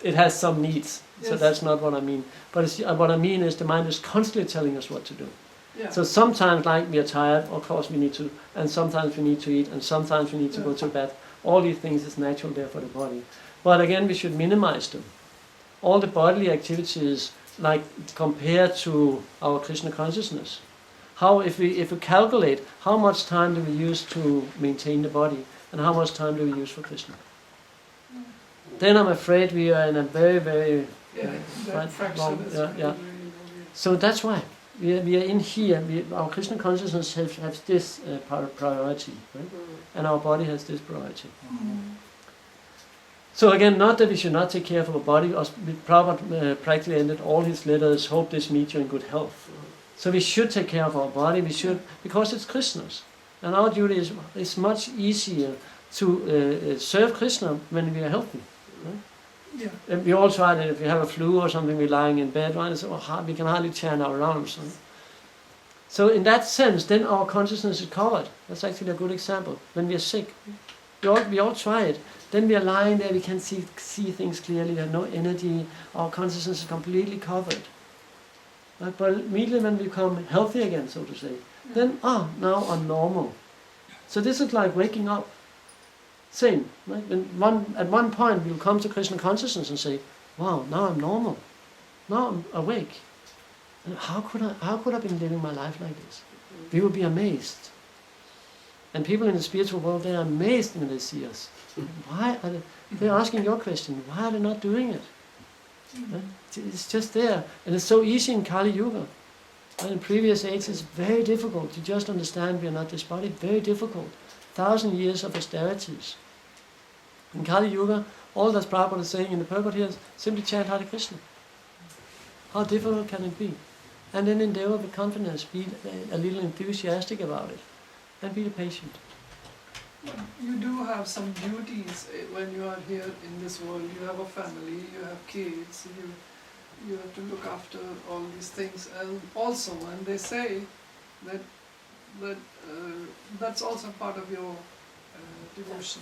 it has some needs, so Yes. that's not what I mean. But what I mean is the mind is constantly telling us what to do. Yeah. So sometimes, like we are tired, of course we need to, and sometimes we need to eat, and sometimes we need to go to bed. All these things is natural there for the body. But again, we should minimize them. All the bodily activities, like compared to our Krishna consciousness. How if we calculate how much time do we use to maintain the body, and how much time do we use for Krishna? Then I'm afraid we are in a very, very that fraction wrong. is Yeah. really So that's why. We are in here, our Krishna consciousness has this priority, right? And our body has this priority. So again, not that we should not take care of our body. Prabhupada practically ended all his letters, hope this meet you in good health. So we should take care of our body, we should, because it's Krishna's. And our duty is much easier to serve Krishna when we are healthy. Right? Yeah. And we all try that if we have a flu or something, we're lying in bed, right? So we can hardly turn our arms. Right? So in that sense, then our consciousness is covered. That's actually a good example. When we are sick, we all try it. Then we are lying there, we can see things clearly, we have no energy, our consciousness is completely covered. Right? But immediately when we become healthy again, so to say, then, now I'm normal. So this is like waking up. Same, right? At one point we'll come to Krishna consciousness and say, wow, now I'm normal. Now I'm awake. And how could I been living my life like this? We will be amazed. And people in the spiritual world, they are amazed when they see us. Why are they're asking your question, why are they not doing it? Right? It's just there. And it's so easy in Kali Yuga. And in previous ages, it's very difficult to just understand we are not this body. Very difficult. 1,000 years of austerities. In Kali Yuga, all that Prabhupada is saying in the purport here is simply chant Hare Krishna. How difficult can it be? And then endeavor with confidence, be a little enthusiastic about it, and be patient. You do have some duties when you are here in this world. You have a family, you have kids, you have to look after all these things. And also, when they say that that's also part of your devotion.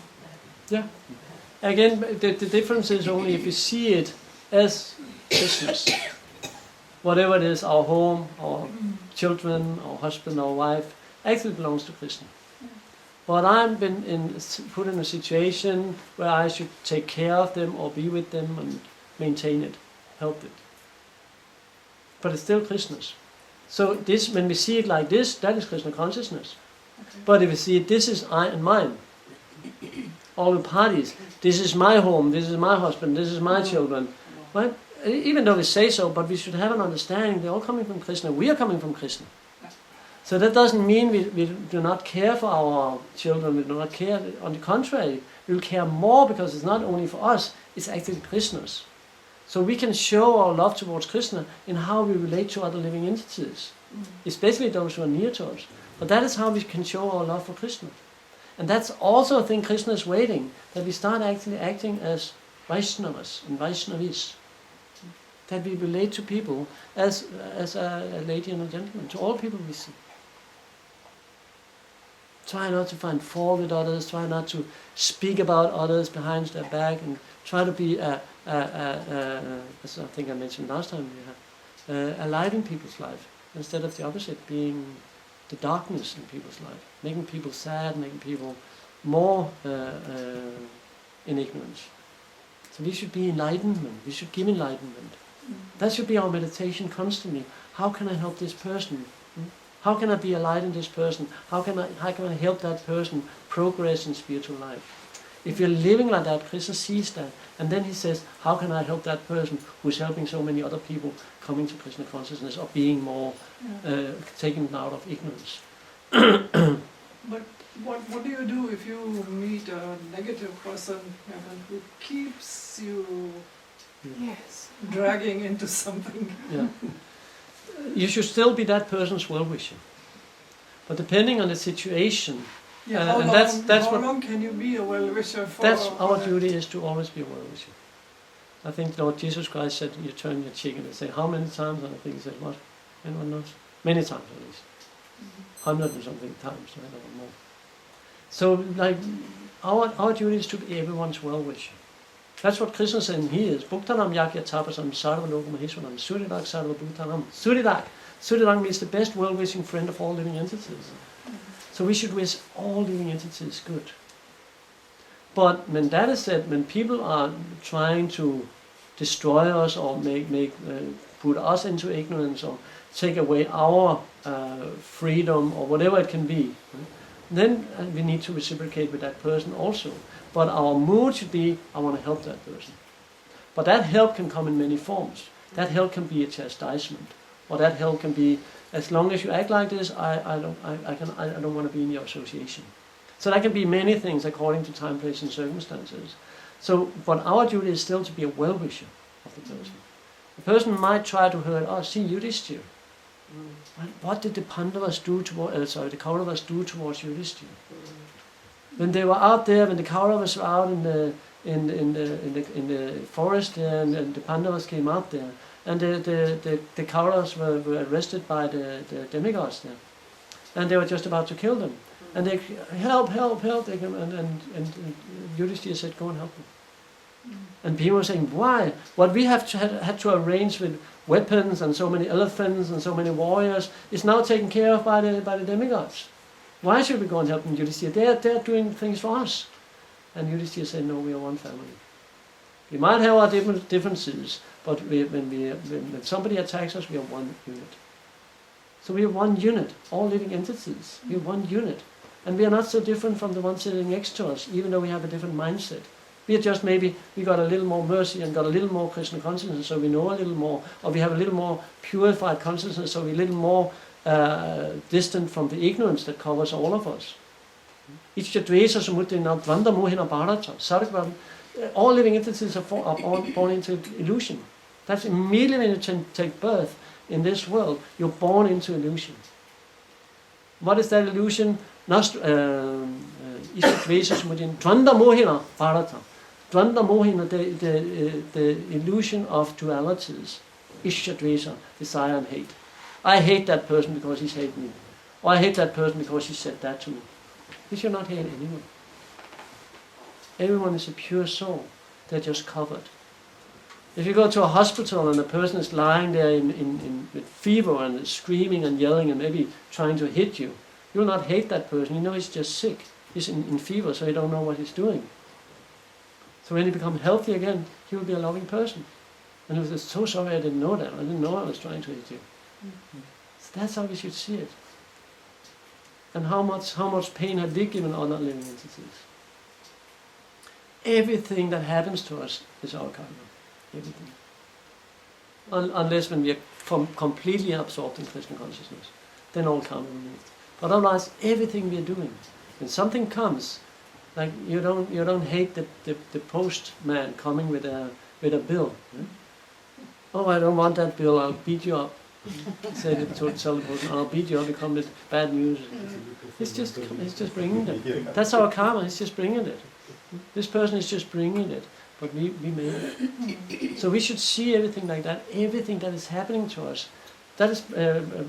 Yeah. Again, the difference is only if you see it as Krishna's. Whatever it is, our home, our children, our husband, our wife, actually belongs to Krishna. but I've been put in a situation where I should take care of them or be with them and maintain it, help it. But it's still Krishna's. So this, when we see it like this, that is Krishna consciousness. Okay. But if we see it, this is I and mine. All the parties. This is my home, this is my husband, this is my children. Right? Even though we say so, but we should have an understanding, they're all coming from Krishna. We are coming from Krishna. So that doesn't mean we do not care for our children, we do not care. On the contrary, we will care more because it's not only for us, it's actually Krishna's. So we can show our love towards Krishna in how we relate to other living entities, especially those who are near to us. But that is how we can show our love for Krishna. And that's also a thing Krishna is waiting, that we start actually acting as Vaishnavas and Vaishnavis. That we relate to people as a lady and a gentleman, to all people we see. Try not to find fault with others, try not to speak about others behind their back, and try to be, as I think I mentioned last time, a light in people's life, instead of the opposite, being the darkness in people's life, making people sad, making people more in ignorance. So we should be enlightenment, we should give enlightenment. That should be our meditation constantly. How can I help this person? How can I be a light in this person? How can I help that person progress in spiritual life? If you're living like that, Krishna sees that, and then he says, how can I help that person who's helping so many other people coming to Krishna consciousness or being more taken out of ignorance? But what do you do if you meet a negative person who keeps you Yes. dragging into something? Yeah. You should still be that person's well-wisher. But depending on the situation, Yeah, and how long can you be a well-wisher for? that's our duty, is to always be a well-wisher. I think Lord Jesus Christ said, you turn your cheek, and they say, how many times? And I think he said, what? Anyone knows? Many times at least. 100 and something times, I don't know more. So, like, our duty is to be everyone's well-wisher. That's what Krishna said he is. Bhuktanam yakya tapasam sarva lokam maheshwaram suridak sarva bhutanam. Suridak. Suridak means the best well-wishing friend of all living entities. So we should wish all living entities good. But when that is said, when people are trying to destroy us or put us into ignorance or take away our freedom or whatever it can be, then we need to reciprocate with that person also. But our mood should be, I want to help that person. But that help can come in many forms. That help can be a chastisement, or that help can be, as long as you act like this, I don't want to be in your association. So that can be many things according to time, place, and circumstances. So, but our duty is still to be a well-wisher of the person. The person might try to hurt us. See, Yudhishthira. What did the Pandavas do the Kauravas do towards Yudhishthira? When they were out there, when the Kauravas were out in the forest there, and the Pandavas came out there, and the Kauravas were arrested by the demigods there, and they were just about to kill them, and they help, they came, and Yudhishthira said, go and help them. And people were saying, why? What we had to arrange with weapons and so many elephants and so many warriors is now taken care of by the demigods. Why should we go and help them, Yudhishthira? They're doing things for us. And Yudhishthira said, no, we are one family. We might have our differences, but when somebody attacks us, we are one unit. So we are one unit, all living entities. We are one unit. And we are not so different from the one sitting next to us, even though we have a different mindset. We are just maybe, we got a little more mercy and got a little more Krishna consciousness, so we know a little more, or we have a little more purified consciousness, so we're a little more distant from the ignorance that covers all of us. All living entities are born into illusion. That's immediately when you take birth in this world, you're born into illusion. What is that illusion? Dvanda mohina bharata. Dvanda mohina, the illusion of dualities. Ishya desire and hate. I hate that person because he's hated me. Or I hate that person because he said that to me. We should not hate anyone. Everyone is a pure soul. They're just covered. If you go to a hospital and the person is lying there with fever and screaming and yelling and maybe trying to hit you, you will not hate that person. You know he's just sick. He's in fever, so he don't know what he's doing. So when he becomes healthy again, he will be a loving person. And he was so sorry I didn't know that. I didn't know I was trying to hit you. So that's how we should see it. And how much pain have we given other living entities? Everything that happens to us is our karma. Everything. Unless when we are completely absorbed in Krishna consciousness, then all karma removed. But otherwise, everything we are doing, when something comes, like you don't hate the postman coming with a bill. Yeah? Oh, I don't want that bill. I'll beat you up. Said it to tell the person, I'll beat you up. You come with bad news. It's just bringing it. That's our karma. It's just bringing it. This person is just bringing it, but we made it. So we should see everything like that. Everything that is happening to us. That is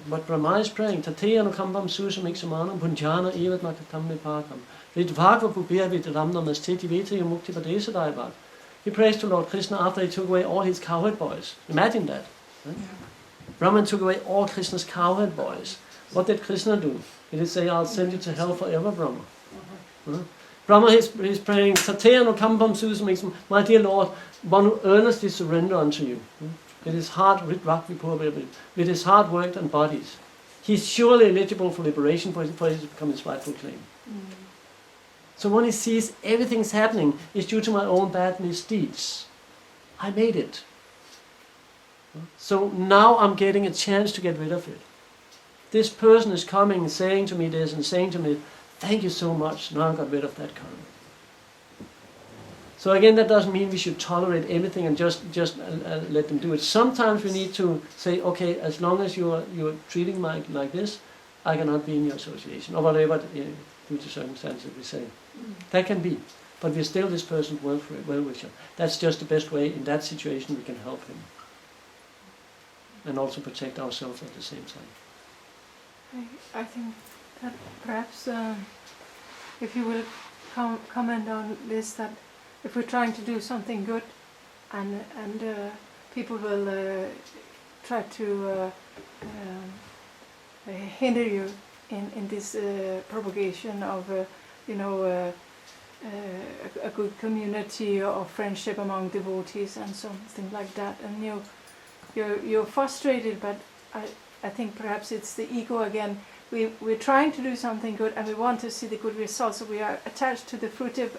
what Brahma is praying. Tateya no kambam susam iksamanam punjana evat makatam mipakam. Vidvagva pupir vidram namasteti veti mukti padesa daivat. He prays to Lord Krishna after he took away all his cowherd boys. Imagine that. Right? Brahman took away all Krishna's cowherd boys. What did Krishna do? He did say, I'll send you to hell forever, Brahma. Brahma is praying, Tateya no kambam susam iksamanam. My dear Lord, one who earnestly surrender unto you. With his heart, with his hard work and bodies. He's surely eligible for liberation for it to become his rightful claim. So when he sees everything's happening, it's due to my own bad misdeeds. I made it. So now I'm getting a chance to get rid of it. This person is coming and saying to me this and saying to me, thank you so much, now I got rid of that karma. So again, that doesn't mean we should tolerate everything and just let them do it. Sometimes we need to say, okay, as long as you are treating me like this, I cannot be in your association, or whatever, due to circumstances we say. That can be, but we're still this person's well-wisher. That's just the best way. In that situation, we can help him, and also protect ourselves at the same time. I think that perhaps if you will comment on this, that if we're trying to do something good, and people will try to hinder you in this propagation of a good community or friendship among devotees and something like that, and you're frustrated, but I think perhaps it's the ego again. We're trying to do something good and we want to see the good result, so we are attached to the fruitive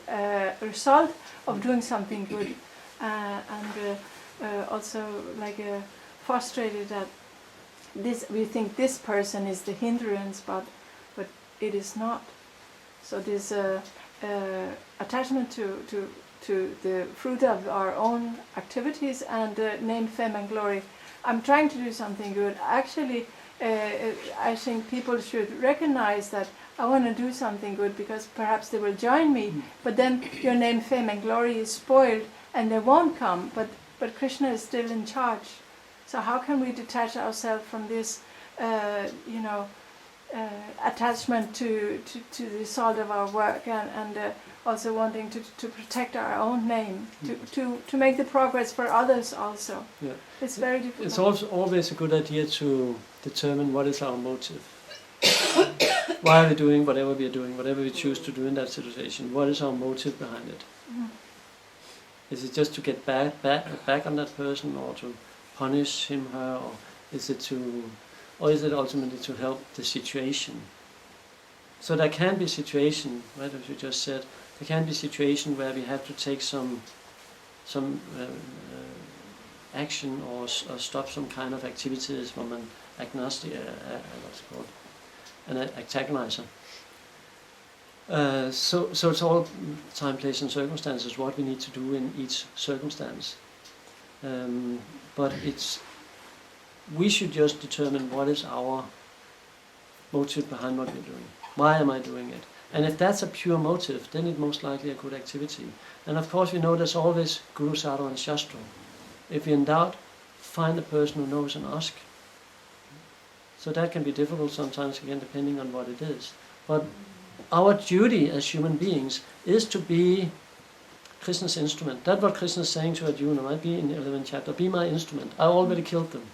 result of doing something good, and also like frustrated that we think this person is the hindrance, but it is not. So this attachment to the fruit of our own activities and name, fame and glory. I'm trying to do something good. Actually, I think people should recognize that I want to do something good because perhaps they will join me, but then your name, fame and glory is spoiled and they won't come, but Krishna is still in charge. So how can we detach ourselves from this attachment to the result of our work, and also wanting to protect our own name, to make the progress for others also. Yeah. It's very difficult. It's also always a good idea to determine what is our motive. Why are we doing whatever we are doing, whatever we choose to do in that situation? What is our motive behind it? Is it just to get back on that person, or to punish him, her, or is it ultimately to help the situation? So there can be situation, right, as you just said, there can be situation where we have to take some action or stop some kind of activities from an agnostic, what's it called, an antagonizer. So it's all time, place and circumstances, what we need to do in each circumstance. But we should just determine what is our motive behind what we're doing. Why am I doing it? And if that's a pure motive, then it's most likely a good activity. And of course we know there's always Guru, Sadhu and Shastra. If you're in doubt, find a person who knows and ask. So that can be difficult sometimes, again, depending on what it is. But our duty as human beings is to be Krishna's instrument. That's what Krishna is saying to Arjuna, might be in the 11th chapter. Be my instrument. I already killed them.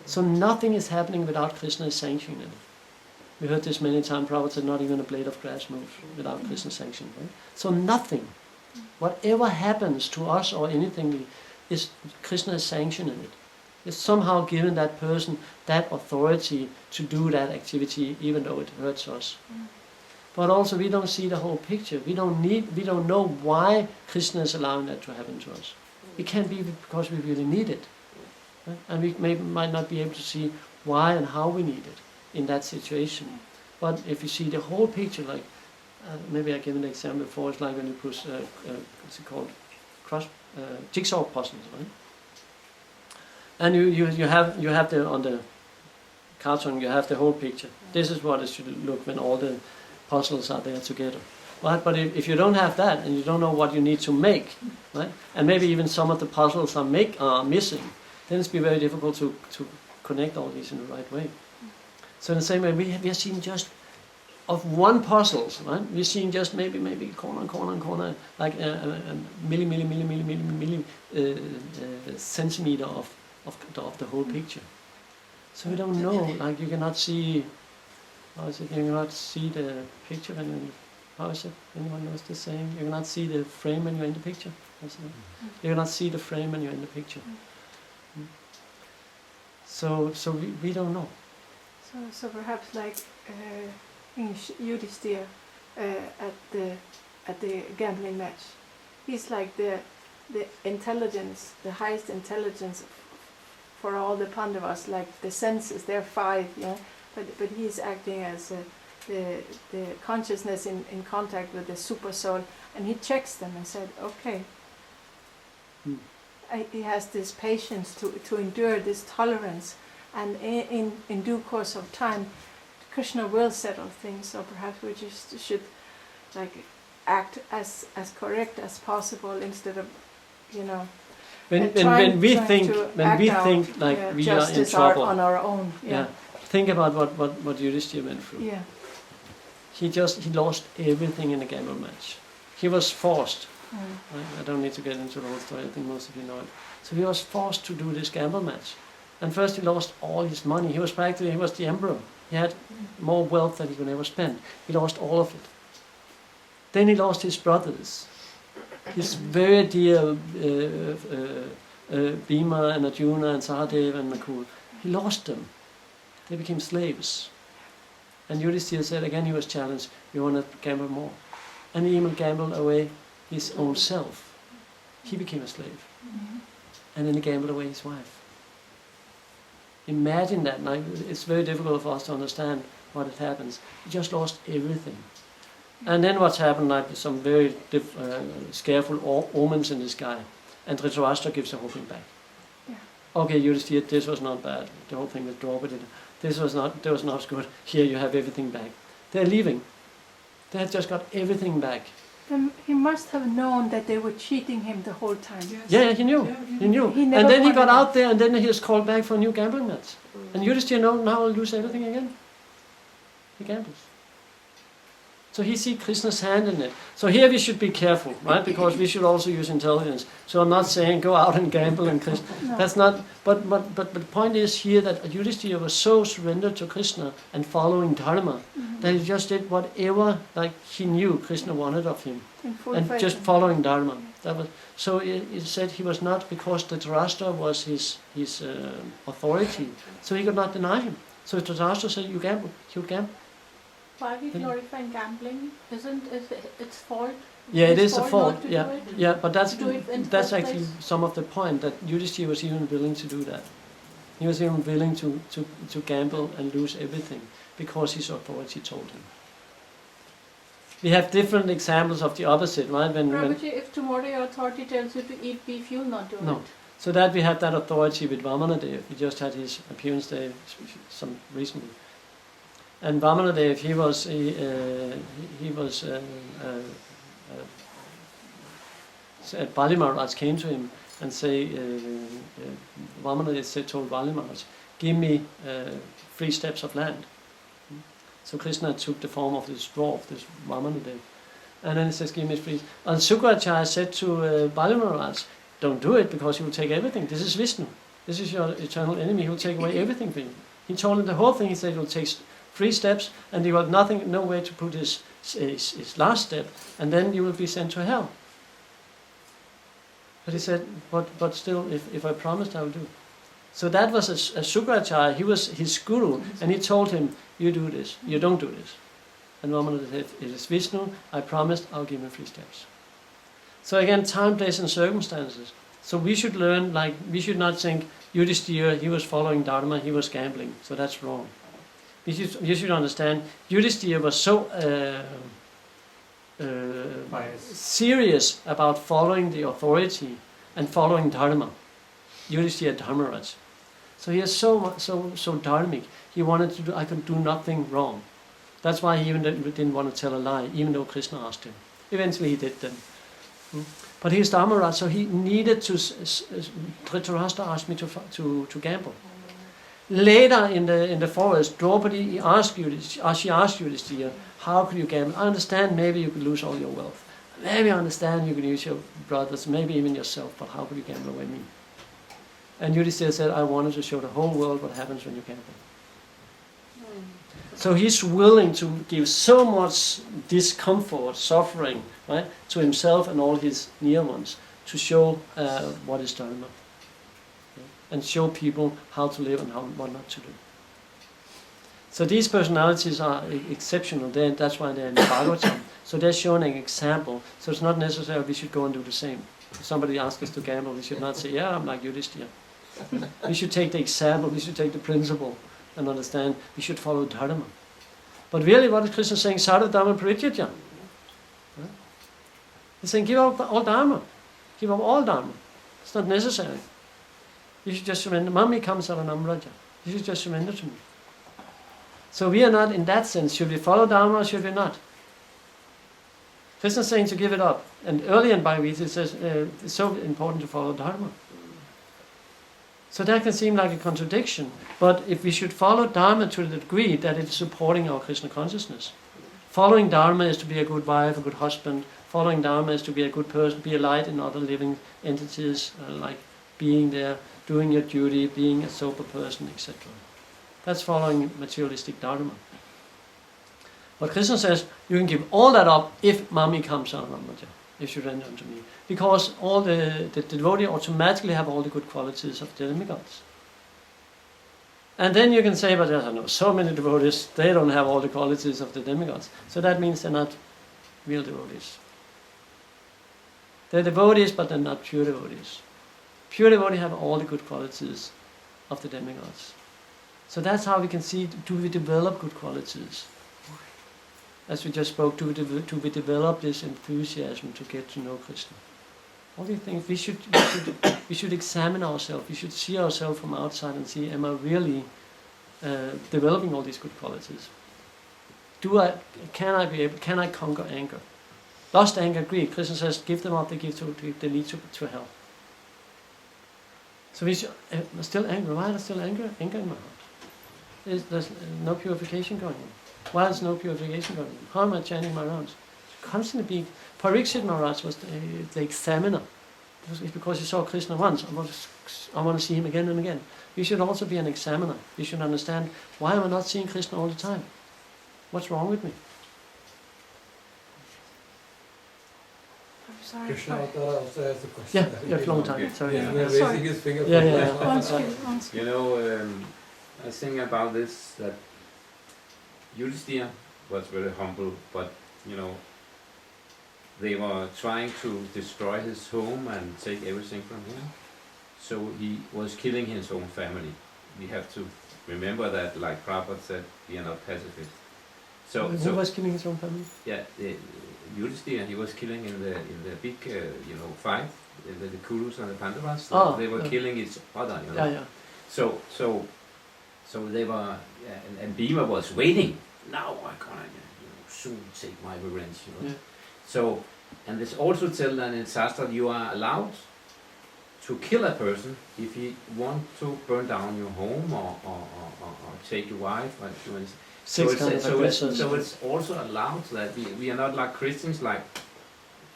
So nothing is happening without Krishna sanctioning it. We heard this many times. Prabhupada said not even a blade of grass moves without Krishna's sanction. Right? So nothing, whatever happens to us or anything, is Krishna is sanctioning it. It's somehow given that person that authority to do that activity, even though it hurts us. But also we don't see the whole picture. We don't know why Krishna is allowing that to happen to us. It can be because we really need it. Right? And we might not be able to see why and how we need it in that situation. But if you see the whole picture, like maybe I gave an example before, it's like when you push, what's it called, jigsaw puzzles, right? And you have the on the carton, you have the whole picture. This is what it should look when all the puzzles are there together. Right? But if you don't have that and you don't know what you need to make, right? And maybe even some of the puzzles are missing, then it's be very difficult to connect all these in the right way. So in the same way, we are seeing just of one puzzles, right? We're seeing just maybe corner, like a milli centimeter of the whole picture. So we don't know. Like you cannot see. How is it? You cannot see the picture when you. How is it? Anyone knows the saying? You cannot see the frame when you're in the picture. You cannot see the frame when you're in the picture. So we don't know. So perhaps like in Yudhishthira at the gambling match, he's like the intelligence, the highest intelligence for all the Pandavas, like the senses. They're 5, yeah, but he's acting as the consciousness in contact with the super soul, and he checks them and said, okay. He has this patience to endure this tolerance, and in due course of time, Krishna will settle things. So perhaps we just should like act as correct as possible instead of, when we think like we are in trouble on our own. Yeah. Think about what Yudhishthira went through. Yeah. He lost everything in a gamble match. He was forced. Right? I don't need to get into the whole story, I think most of you know it. So he was forced to do this gamble match. And first he lost all his money. He was the emperor. He had more wealth than he could ever spend. He lost all of it. Then he lost his brothers. His very dear Bhima and Arjuna and Sahadeva and Nakul. He lost them. They became slaves. And Yudhishthira said again, he was challenged, you want to gamble more. And he even gambled away his own self. He became a slave. And then he gambled away his wife. Imagine that. Now, it's very difficult for us to understand what it happens. He just lost everything. And then what's happened, like some very scareful omens in the sky. And Dhritarashtra gives the whole thing back. Yeah. Okay, Yudhishthira, this was not bad. The whole thing with Draupadi. That was not good. Here you have everything back. They're leaving. They had just got everything back. He must have known that they were cheating him the whole time. Yes. Yeah, he knew. Yeah, He knew. He never And then he wanted got that. out there, and then he was called back for a new gambling match. And Yudhishthira now will lose everything again. He gambles. So he sees Krishna's hand in it. So here we should be careful, right? Because we should also use intelligence. So I'm not saying go out and gamble and Krishna. No. That's not. But the point is here that Yudhishthira was so surrendered to Krishna and following Dharma that he just did whatever like he knew Krishna wanted of him, In full and faith. just following Dharma. That was so. It said he was not, because Dhritarashtra was his authority, so he could not deny him. So Dhritarashtra said, "You gamble." He would gamble. Why we glorifying gambling? Isn't its fault? Yeah, it His is a fault fault. not to Yeah, do it? yeah, but that's Do it in the that's first actually place? some of the point, that Yudhishthira was even willing to do that. He was even willing to gamble and lose everything because his authority told him. We have different examples of the opposite, right? When Prabhuji, if tomorrow your authority tells you to eat beef, you'll not do No. it. so that we have that authority with Vamanadev. We just had his appearance day some recently. And Vamanadev, Bali Maharaj came to him and say, Vamanadev told Bali Maharaj, give me 3 steps of land. So Krishna took the form of this dwarf, this Vamanadev. And then he says, give me 3. And Sukracharya said to Bali Maharaj, don't do it because he will take everything. This is Vishnu. This is your eternal enemy. He will take away everything from you. He told him the whole thing. He said he will take 3 steps, and you have no way to put his last step, and then you will be sent to hell. But he said, but still, if I promised, I will do. So that was a Sukracharya. He was his guru, and he told him, you do this, you don't do this. And Ramana said, it is Vishnu, I promised, I'll give him 3 steps. So again, time, place, and circumstances. So we should learn, like, we should not think, Yudhishthira, he was following Dharma, he was gambling, so that's wrong. You should understand, Yudhishthira was so serious about following the authority and following Dharma. Yudhishthira Dharmaraj. So he is so dharmic. He wanted to do, I could do nothing wrong. That's why he even didn't want to tell a lie, even though Krishna asked him. Eventually he did then. But he's Dharmaraj, so he needed to. Dhritarashtra asked me to gamble. Later in the forest, Draupadi asked Yudhishthira, how could you gamble? I understand maybe you could lose all your wealth. Maybe I understand you could use your brothers, maybe even yourself, but how could you gamble away me? And Yudhishthira said, I wanted to show the whole world what happens when you gamble. So he's willing to give so much discomfort, suffering, right, to himself and all his near ones to show what is Dharma. And show people how to live and what not to do. So these personalities are exceptional. That's why they're in the Bhagavatam. So they're showing an example. So it's not necessary we should go and do the same. If somebody asks us to gamble, we should not say, yeah, I'm like Yudhishthira. We should take the example, we should take the principle and understand we should follow Dharma. But really, what is Krishna saying? Sarva Dharma Parityaja. He's saying, give up all Dharma. Give up all Dharma. It's not necessary. You should just surrender. Mami comes saranam raja. You should just surrender to me. So we are not in that sense. Should we follow Dharma or should we not? Krishna is saying to give it up. And early in Bhagavad Gita it says it's so important to follow Dharma. So that can seem like a contradiction. But if we should follow Dharma to the degree that it's supporting our Krishna consciousness. Following Dharma is to be a good wife, a good husband. Following Dharma is to be a good person, be a light in other living entities, like being there, doing your duty, being a sober person, etc. That's following materialistic Dharma. But Krishna says, you can give all that up if Mami comes Saranamaja, if you render unto me. Because all the devotee automatically have all the good qualities of the demigods. And then you can say, but I know so many devotees, they don't have all the qualities of the demigods. So that means they're not real devotees. They're devotees, but they're not pure devotees. Pure devotees have all the good qualities of the demigods. So that's how we can see, do we develop good qualities? As we just spoke, do we develop this enthusiasm to get to know Krishna? All these things, we should examine ourselves. We should see ourselves from outside and see, am I really developing all these good qualities? Can I conquer anger? Lust, anger, greed. Krishna says, give them up, they lead to hell. So we should, still angry. Why is there still anger in my heart? There's no purification going on. Why is no purification going on? How am I chanting my rounds? Constantly being. Parikshit Maharaj was the examiner. It's because he saw Krishna once. I want to see him again and again. You should also be an examiner. You should understand, why am I not seeing Krishna all the time? What's wrong with me? I'm sorry. Krishna Avtara also has a question. Yeah, you have long time. Sorry. He's Yeah. raising his finger. On screen. You know, I think about this, that Yudhishthira was very humble, but, you know, they were trying to destroy his home and take everything from him. So he was killing his own family. We have to remember that, like Prabhupada said, we are not pacifists. Who was killing his own family? Yeah, Yudhishthira, he was killing in the big, fight, the Kurus and the Pandavas. They were killing each other, you know. Yeah. So they were, and Bhima was waiting. Now I'm gonna, soon take my revenge, you know. Yeah. So, and this also tells that in Shastra you are allowed to kill a person if he want to burn down your home or take your wife or do anything. So it's also allowed that we are not like Christians, like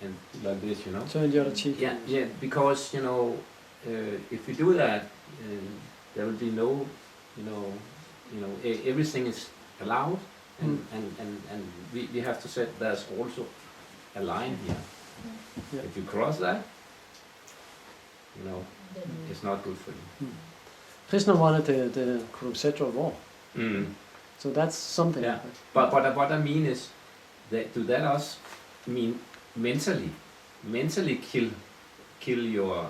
this, you know. So in the other cheek. Yeah, because if we do that, there will be no, everything is allowed, and we have to say there's also a line here. Yeah. If you cross that, it's not good for you. Krishna wanted the Kurukshetra war, so that's something. Yeah. But what I mean is that do that also mean mentally kill your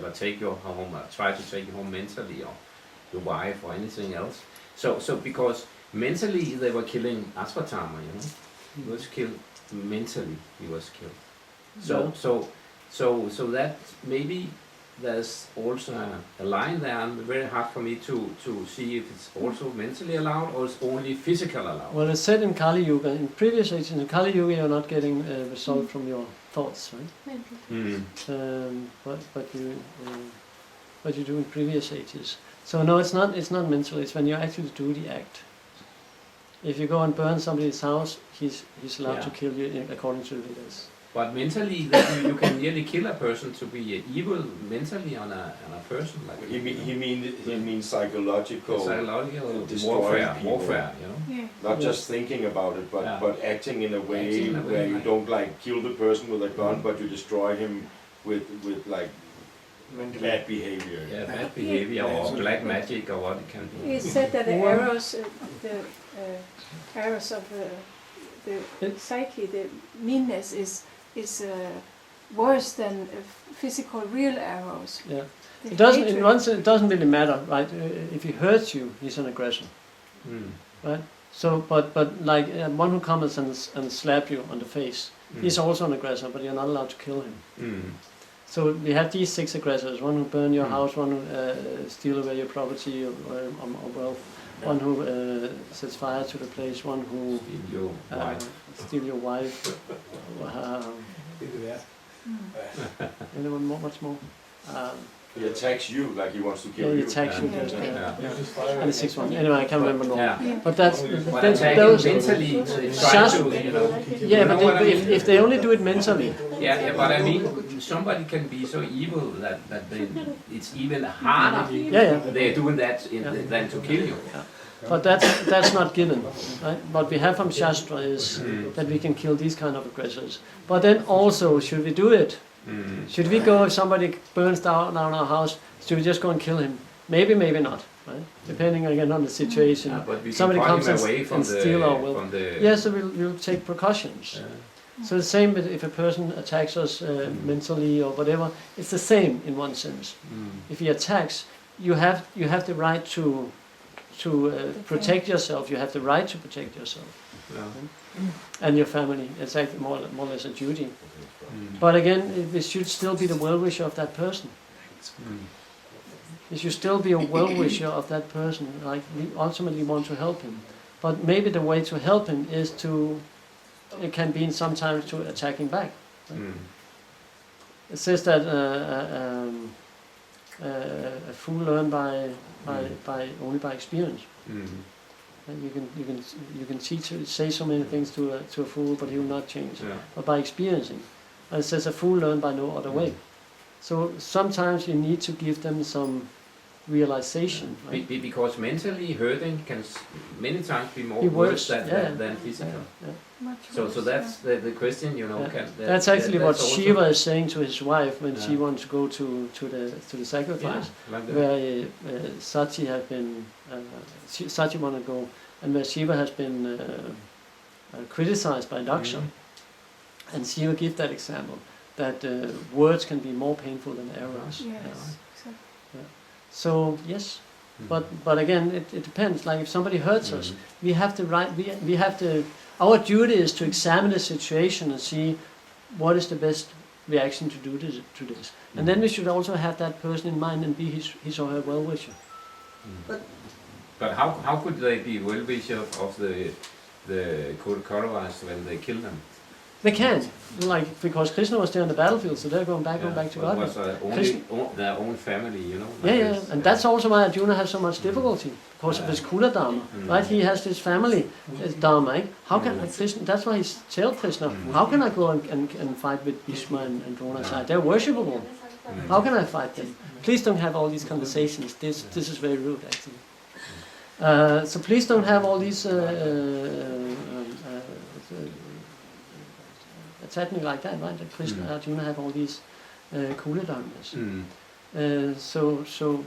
or take your home, or try to take your home mentally, or your wife or anything else. So because mentally they were killing Ashwatthama, he was killed mentally. He was killed. So that maybe there's also a line there, and very hard for me to see if it's also mentally allowed or it's only physical allowed. Well, it's said in Kali Yuga, in previous ages, in Kali Yuga you're not getting a result from your thoughts, right? But you do in previous ages. So no, it's not mental, it's when you actually do the act. If you go and burn somebody's house, he's allowed to kill you according to the Vedas. But mentally, that you can really kill a person to be evil mentally on a person. Like he means psychological warfare, Yeah. Not just thinking about it, but acting in a way where you don't like kill the person with a gun, but you destroy him with like bad behavior. Yeah, bad behavior or black magic or what it can be. It's said that the arrows of the psyche, the meanness is worse than physical real arrows. Yeah. It doesn't. In one sense, it doesn't really matter, right? If he hurts you, he's an aggressor, right? So, but like one who comes and slap you on the face, he's also an aggressor, but you're not allowed to kill him. So we have these 6 aggressors: one who burn your house, one who steal away your property or wealth, one who sets fire to the place, one who steal your wife. Anyone more? Much more? He attacks you like he wants to kill He you. attacks you. And the 6th one. Anyway, I can't remember more. Yeah. But that's those mentally. Yeah, but if they only do it mentally. Yeah, but I mean, somebody can be so evil that it's even harder. They're doing that than to kill you. Yeah. But that's not given, right? What we have from Shastra is that we can kill these kind of aggressors. But then also, should we do it? Should we go if somebody burns down our house? Should we just go and kill him? Maybe, maybe not, right? Depending again on the situation. But somebody comes away from and steal our will. Yes, so we'll take precautions. So the same with if a person attacks us mentally or whatever. It's the same in one sense. If he attacks, you have the right to protect yourself. You have the right to protect yourself and your family. It's actually more or less a duty. But again, it should still be the well-wisher of that person. It should still be a well-wisher of that person. Like we ultimately want to help him, but maybe the way to help him is it can be sometimes to attacking back. Right? It says that a fool learns only by experience. And you can say so many things to a fool, but he will not change. But by experiencing, and it says a fool learns by no other way. So sometimes you need to give them some realization. Right? Because mentally hurting can many times be more worse than physical. So that's the question, that's actually what Shiva is saying to his wife when she wants to go to the sacrifice, where Sati have been Sati want to go, and where Shiva has been criticized by Daksha, and Shiva gives that example that words can be more painful than arrows. So yes, but again, it depends. Like if somebody hurts us, we have the right. We have to. Our duty is to examine the situation and see what is the best reaction to do to this. And then we should also have that person in mind and be his or her well-wisher. But how could they be well-wisher of the Kauravas when they kill them? They can't, because Krishna was there on the battlefield, so they're going back to God. It was only their own family, And that's also why Arjuna has so much difficulty, because of his Kula Dharma, right? He has this family Dharma. How can Krishna? That's why he tells Krishna, how can I go and fight with Bhishma and Drona? They're worshipable. How can I fight them? Please don't have all these conversations. This is very rude, actually. So please don't have all these technique like that, right? That Krishna and Arjuna have all these coolidowns. So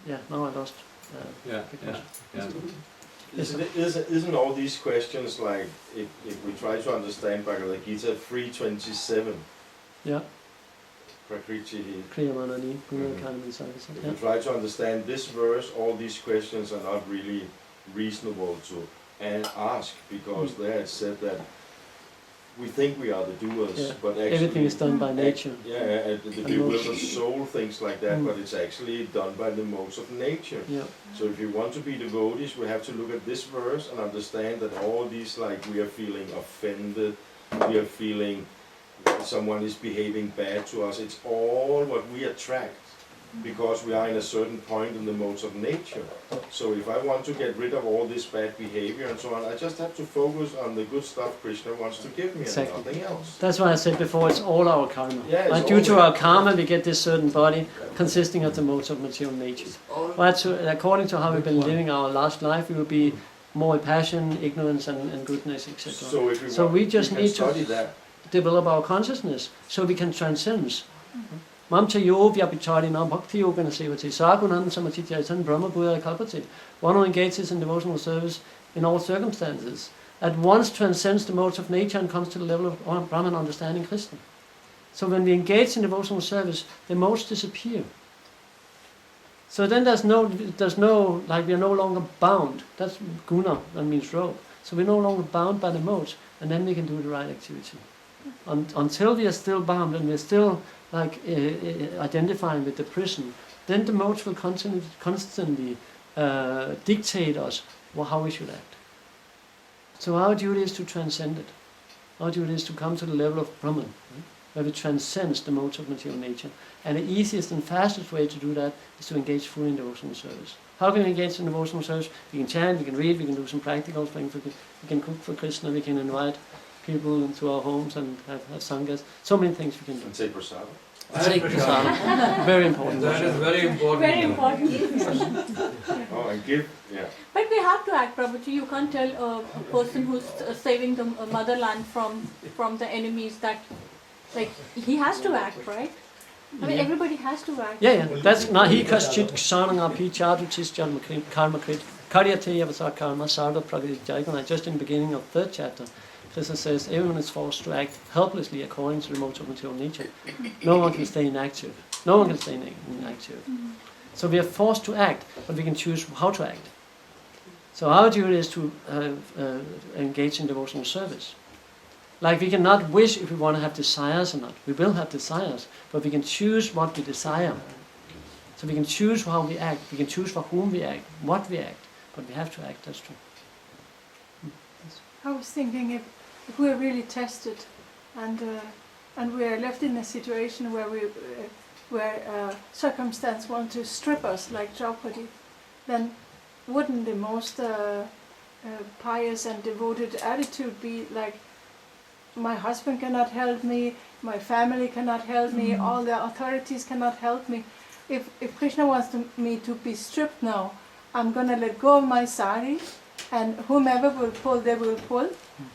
yeah, now I lost. Yeah. Isn't all these questions like, if we try to understand Bhagavad Gita 3:27? Yeah. Prakriti. Kriyamanani, Gunakarmani Sarvasa. If you try to understand this verse, all these questions are not really reasonable to ask, because there it said that we think we are the doers, but actually everything is done by nature. The bewildered soul thinks like that, but it's actually done by the modes of nature. Yeah. So if you want to be devotees, we have to look at this verse and understand that all these, like, we are feeling offended, we are feeling someone is behaving bad to us, it's all what we attract, because we are in a certain point in the modes of nature. So if I want to get rid of all this bad behavior and so on, I just have to focus on the good stuff Krishna wants to give me, and nothing else. That's why I said before, it's all our karma. Yeah, right? Due to our karma, we get this certain body consisting of the modes of material nature. Right? So according to how we've been living our last life, we will be more passion, ignorance, and goodness, etc. So we just can need study to that. develop our consciousness so we can transcend. Mamcha yovya pichari nam bhakti yogana sevati sagunan samatityasan brahma buddha kalpati. One who engages in devotional service in all circumstances at once transcends the modes of nature and comes to the level of Brahman understanding Krishna. So when we engage in devotional service, the modes disappear. So then there's no like, we are no longer bound. That's guna, that means rope. So we're no longer bound by the modes, and then we can do the right activity. Until we are still bound and we're still like identifying with the prison, then the modes will constantly dictate us how we should act. So our duty is to transcend it. Our duty is to come to the level of Brahman, right? Where we transcend the modes of material nature. And the easiest and fastest way to do that is to engage fully in devotional service. How can we engage in devotional service? We can chant, we can read, we can do some practical things, we can cook for Krishna, we can invite people into our homes and have sanghas. So many things we can do. And take prasada. Take prasada. Very important. That is very important. Very important. Oh, and give, yeah. But we have to act, Prabhuji. You can't tell a person who's saving the motherland from the enemies that, like, he has to act, right? I mean, everybody has to act. Yeah. That's nahi kaschit kshanangapi chadutis janma karma krit karyate yavasa karma sarva prakriti jaigana. Just in the beginning of 3rd chapter, Krishna says everyone is forced to act helplessly according to the modes of material nature. No one can stay inactive. No one can stay inactive. So we are forced to act, but we can choose how to act. So our duty is to engage in devotional service. Like, we cannot wish if we want to have desires or not. We will have desires, but we can choose what we desire. So we can choose how we act. We can choose for whom we act, what we act. But we have to act, that's true. I was thinking if we are really tested and we are left in a situation where circumstance want to strip us like Draupadi, then wouldn't the most pious and devoted attitude be like, my husband cannot help me, my family cannot help me, all the authorities cannot help me. If Krishna wants me to be stripped now, I'm going to let go of my sari, and whomever will pull, they will pull,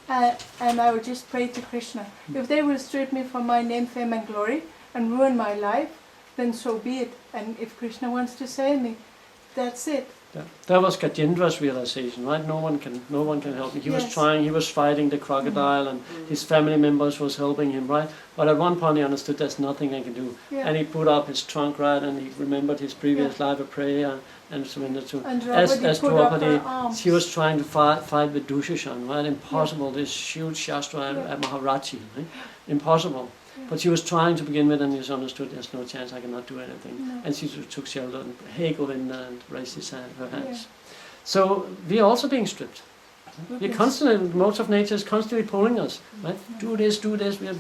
and I will just pray to Krishna. If they will strip me from my name, fame and glory and ruin my life, then so be it. And if Krishna wants to save me, that's it. Yeah. That was Gajendra's realization, right? No one can help me. He was trying, he was fighting the crocodile, and his family members was helping him, right? But at one point he understood there's nothing I can do. And he put up his trunk, right, and he remembered his previous life of prayer and surrendered to. And as Draupadi, she was trying to fight with Dushashan, right? Impossible, this huge Shastra at Maharaji, right? Impossible. But she was trying to begin with, and she understood there's no chance, I cannot do anything. No. And she took shelter and hey Govinda and raised her hands. So we are also being stripped. We're constantly, modes of nature is constantly pulling us, right? Do this. We are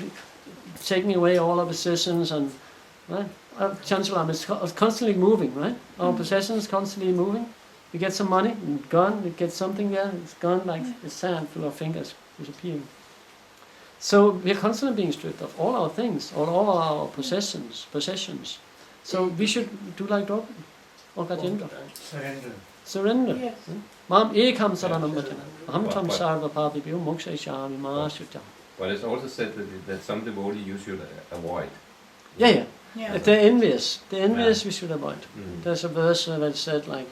taking away all our possessions, and right? Chanchalam is constantly moving, right? Our possessions constantly moving. We get some money, and gone. We get something there, it's gone like the sand through our fingers, disappearing. So we are constantly being stripped of all our things, all our possessions. So we should do like Draupadi or Gajendra. Surrender. Yes. Mam ekam saranamvachana. Aham But- tam but- sarva papibhyo moksha ishami mahashutam. But it's also said that some devotee you should avoid. Yeah. Yeah. If they're envious, Yeah. we should avoid. Mm. There's a verse that said like,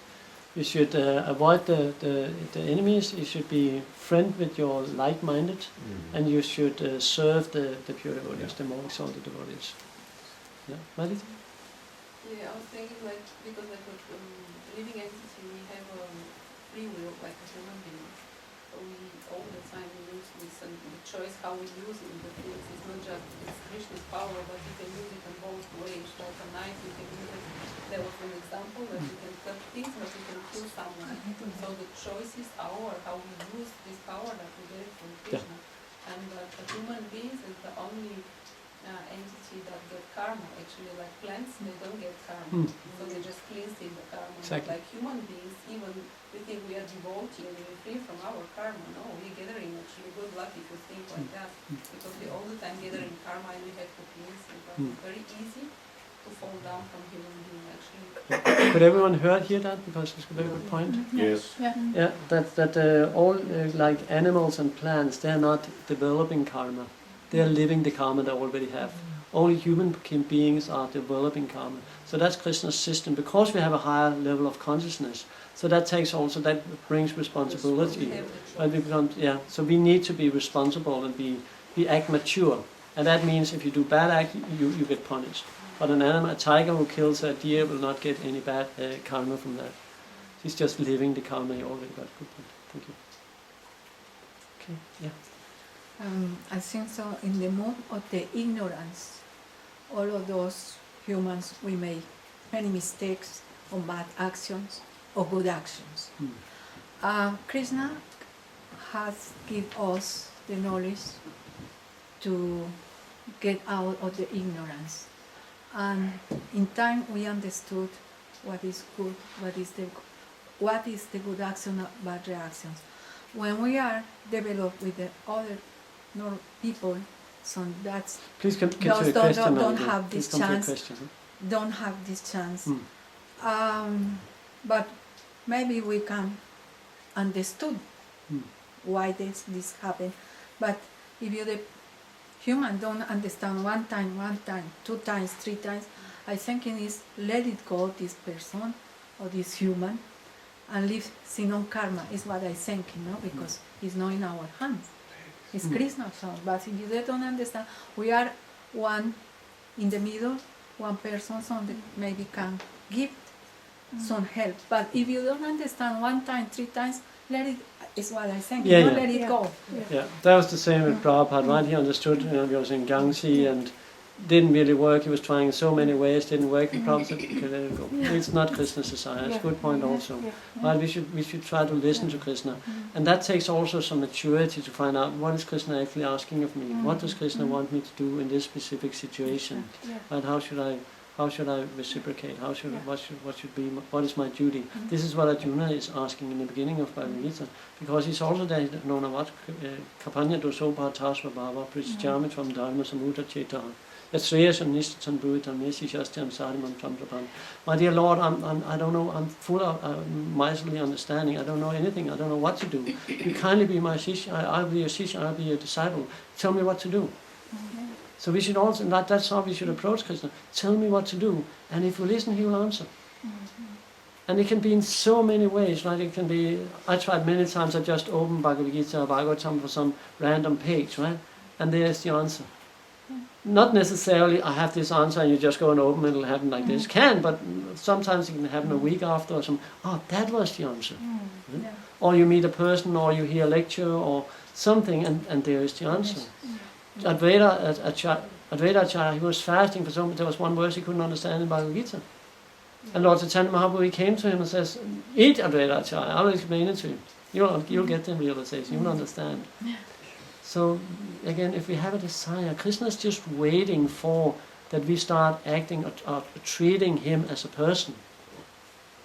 you should avoid the enemies. You should be friend with your like-minded, Mm. and you should serve the pure devotees, the monks or the devotees. Yeah, Madhita? Yeah, I was thinking like, because like with living entity, we have free will like a human being. So we all the time use this, and the choice how we use it in the things is not just it's Krishna's power, but you can use it in both ways. Like a knife, you can use it. There was an example that you can cut things, but you can kill someone. So the choice is our how we use this power that we get from Krishna. And the human beings is the only entity that get karma. Actually, like plants, they don't get karma. So they just cleansing the karma. Exactly. But like human beings, even we think we are devotee and we're free from our karma. No, we're gathering actually good luck if you think like that. Because we all the time gathering karma and we have to cleanse it. But it's very easy to fall down from human being actually. Could everyone hear that? Because it's a very good point. Yes. Yeah. Yeah, that all like animals and plants, they're not developing karma. They're living the karma they already have. Only human beings are developing karma. So that's Krishna's system. Because we have a higher level of consciousness, so that brings responsibility. We have the And we become, so we need to be responsible and be act mature. And that means if you do bad act, you get punished. But an animal, a tiger who kills a deer will not get any bad karma from that. He's just living the karma he already got. Good point. Thank you. Okay, yeah. I think so. In the mood of the ignorance, all of those humans, we make many mistakes or bad actions or good actions. Krishna has given us the knowledge to get out of the ignorance. And in time we understood what is good, what is the good action and bad reactions. When we are developed with the other people, so that's Please get to those your question. don't Madhya. have Please this come to your chance. question, Don't have this chance. Hmm. But maybe we can understood why this happened. But if you the human don't understand one time, 2 times, 3 times, I think it is let it go, this person or this human, and live sin on karma is what I think, because it's not in our hands. It's Krishna's hand. But if you don't understand, we are one in the middle, one person, so maybe can give some help. But if you don't understand 1 time, 3 times, let it, is what I think, let it go. Yeah, that was the same with Prabhupada, right? He understood, he was in Gangsi and didn't really work. He was trying so many ways, didn't work. And Prabhupada said, okay, let it go. It's not Krishna's desire. It's a good point also. Right? We should try to listen to Krishna. And that takes also some maturity to find out what is Krishna actually asking of me? What does Krishna want me to do in this specific situation? And how should I reciprocate? What is my duty? This is what Arjuna is asking in the beginning of Bhagavad Gita, because he's also there. No, what? Caitanya Candradasa bhava prishchami tvam dharma samuta chetaha. Yatsreyasam nishtam bruitam yesishastam sadimam tamprapam. My dear Lord, I don't know. I'm full of miserly understanding. I don't know anything. I don't know what to do. You kindly be my shishya. I'll be your shishya. I'll be your disciple. Tell me what to do. So we should also, that's how we should approach Krishna. Tell me what to do, and if we listen, he will answer. And it can be in so many ways, right? It can be, I tried many times, I just opened Bhagavad Gita or Bhagavatam for some random page, right? And there's the answer. Not necessarily, I have this answer and you just go and open it, it'll happen like this. Can, but sometimes it can happen a week after or something. Oh, that was the answer. Or you meet a person, or you hear a lecture, or something, and there is the answer. Advaita Acharya, he was fasting for something. There was one verse he couldn't understand in Bhagavad Gita. And Lord Chaitanya Mahaprabhu, he came to him and says, eat Advaita Acharya, I'll explain it to you. You'll get the realization, you'll understand. So again, if we have a desire, Krishna is just waiting for that we start acting or treating him as a person.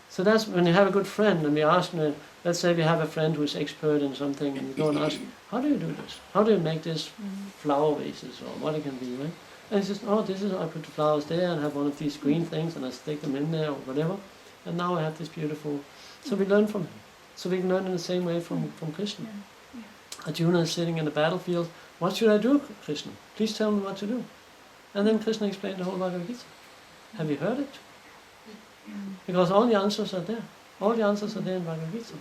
So that's when you have a good friend and we ask him, let's say we have a friend who's expert in something, and you go and ask him, how do you do this? How do you make this flower vases, or what it can be, right? And he says, oh, this is, I put the flowers there and have one of these green things and I stick them in there or whatever. And now I have this beautiful So we learn from him. So we can learn in the same way from Krishna. Arjuna is sitting in the battlefield. What should I do, Krishna? Please tell me what to do. And then Krishna explained the whole Bhagavad Gita. Have you heard it? Because all the answers are there. All the answers are there in Bhagavad Gita.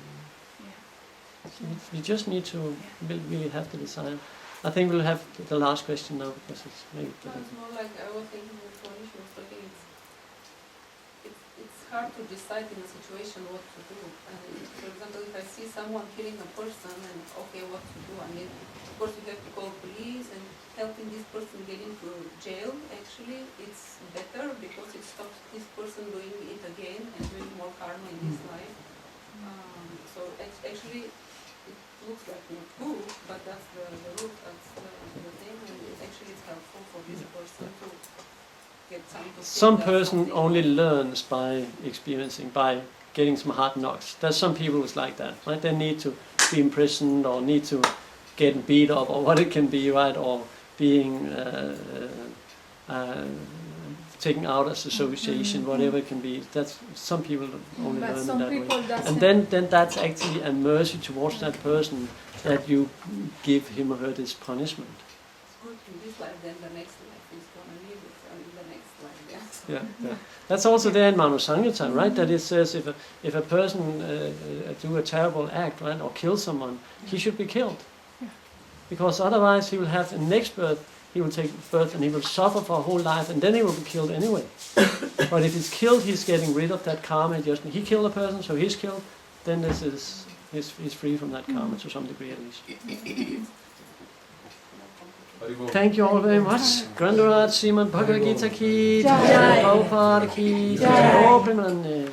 So we just need to really have the desire. I think we'll have the last question now because it's maybe. No, it's more like I was thinking with Monish was talking. It's hard to decide in a situation what to do. And for example, if I see someone killing a person, and okay, what to do? I mean, of course, you have to call police and helping this person get into jail. Actually, it's better because it stops this person doing it again and doing more karma in his life. So actually, it looks like not good, but that's the root, that's the thing, and actually it's helpful for this person to get some person only learns by experiencing, by getting some hard knocks. There's some people who's like that, right? They need to be imprisoned or need to get beat up or what it can be, right? Or being taken out as association, whatever it can be. That's some people only learn in that way. And then that's actually a mercy towards that person that you give him or her this punishment. It's good in this life, then the next life is going to live it in the next life. Yeah. That's also there in Manu Sankirtan, right? That it says if a person do a terrible act, right, or kill someone, he should be killed, because otherwise he will have in next birth. He will take birth and he will suffer for a whole life, and then he will be killed anyway. But if he's killed, he's getting rid of that karma. Just he killed a person, so he's killed. Then he's free from that karma to some degree at least. Thank you all very much. Grandaraj Srimad Bhagavad Gita ki jai, Prabhupada ki jai, Om Premanande.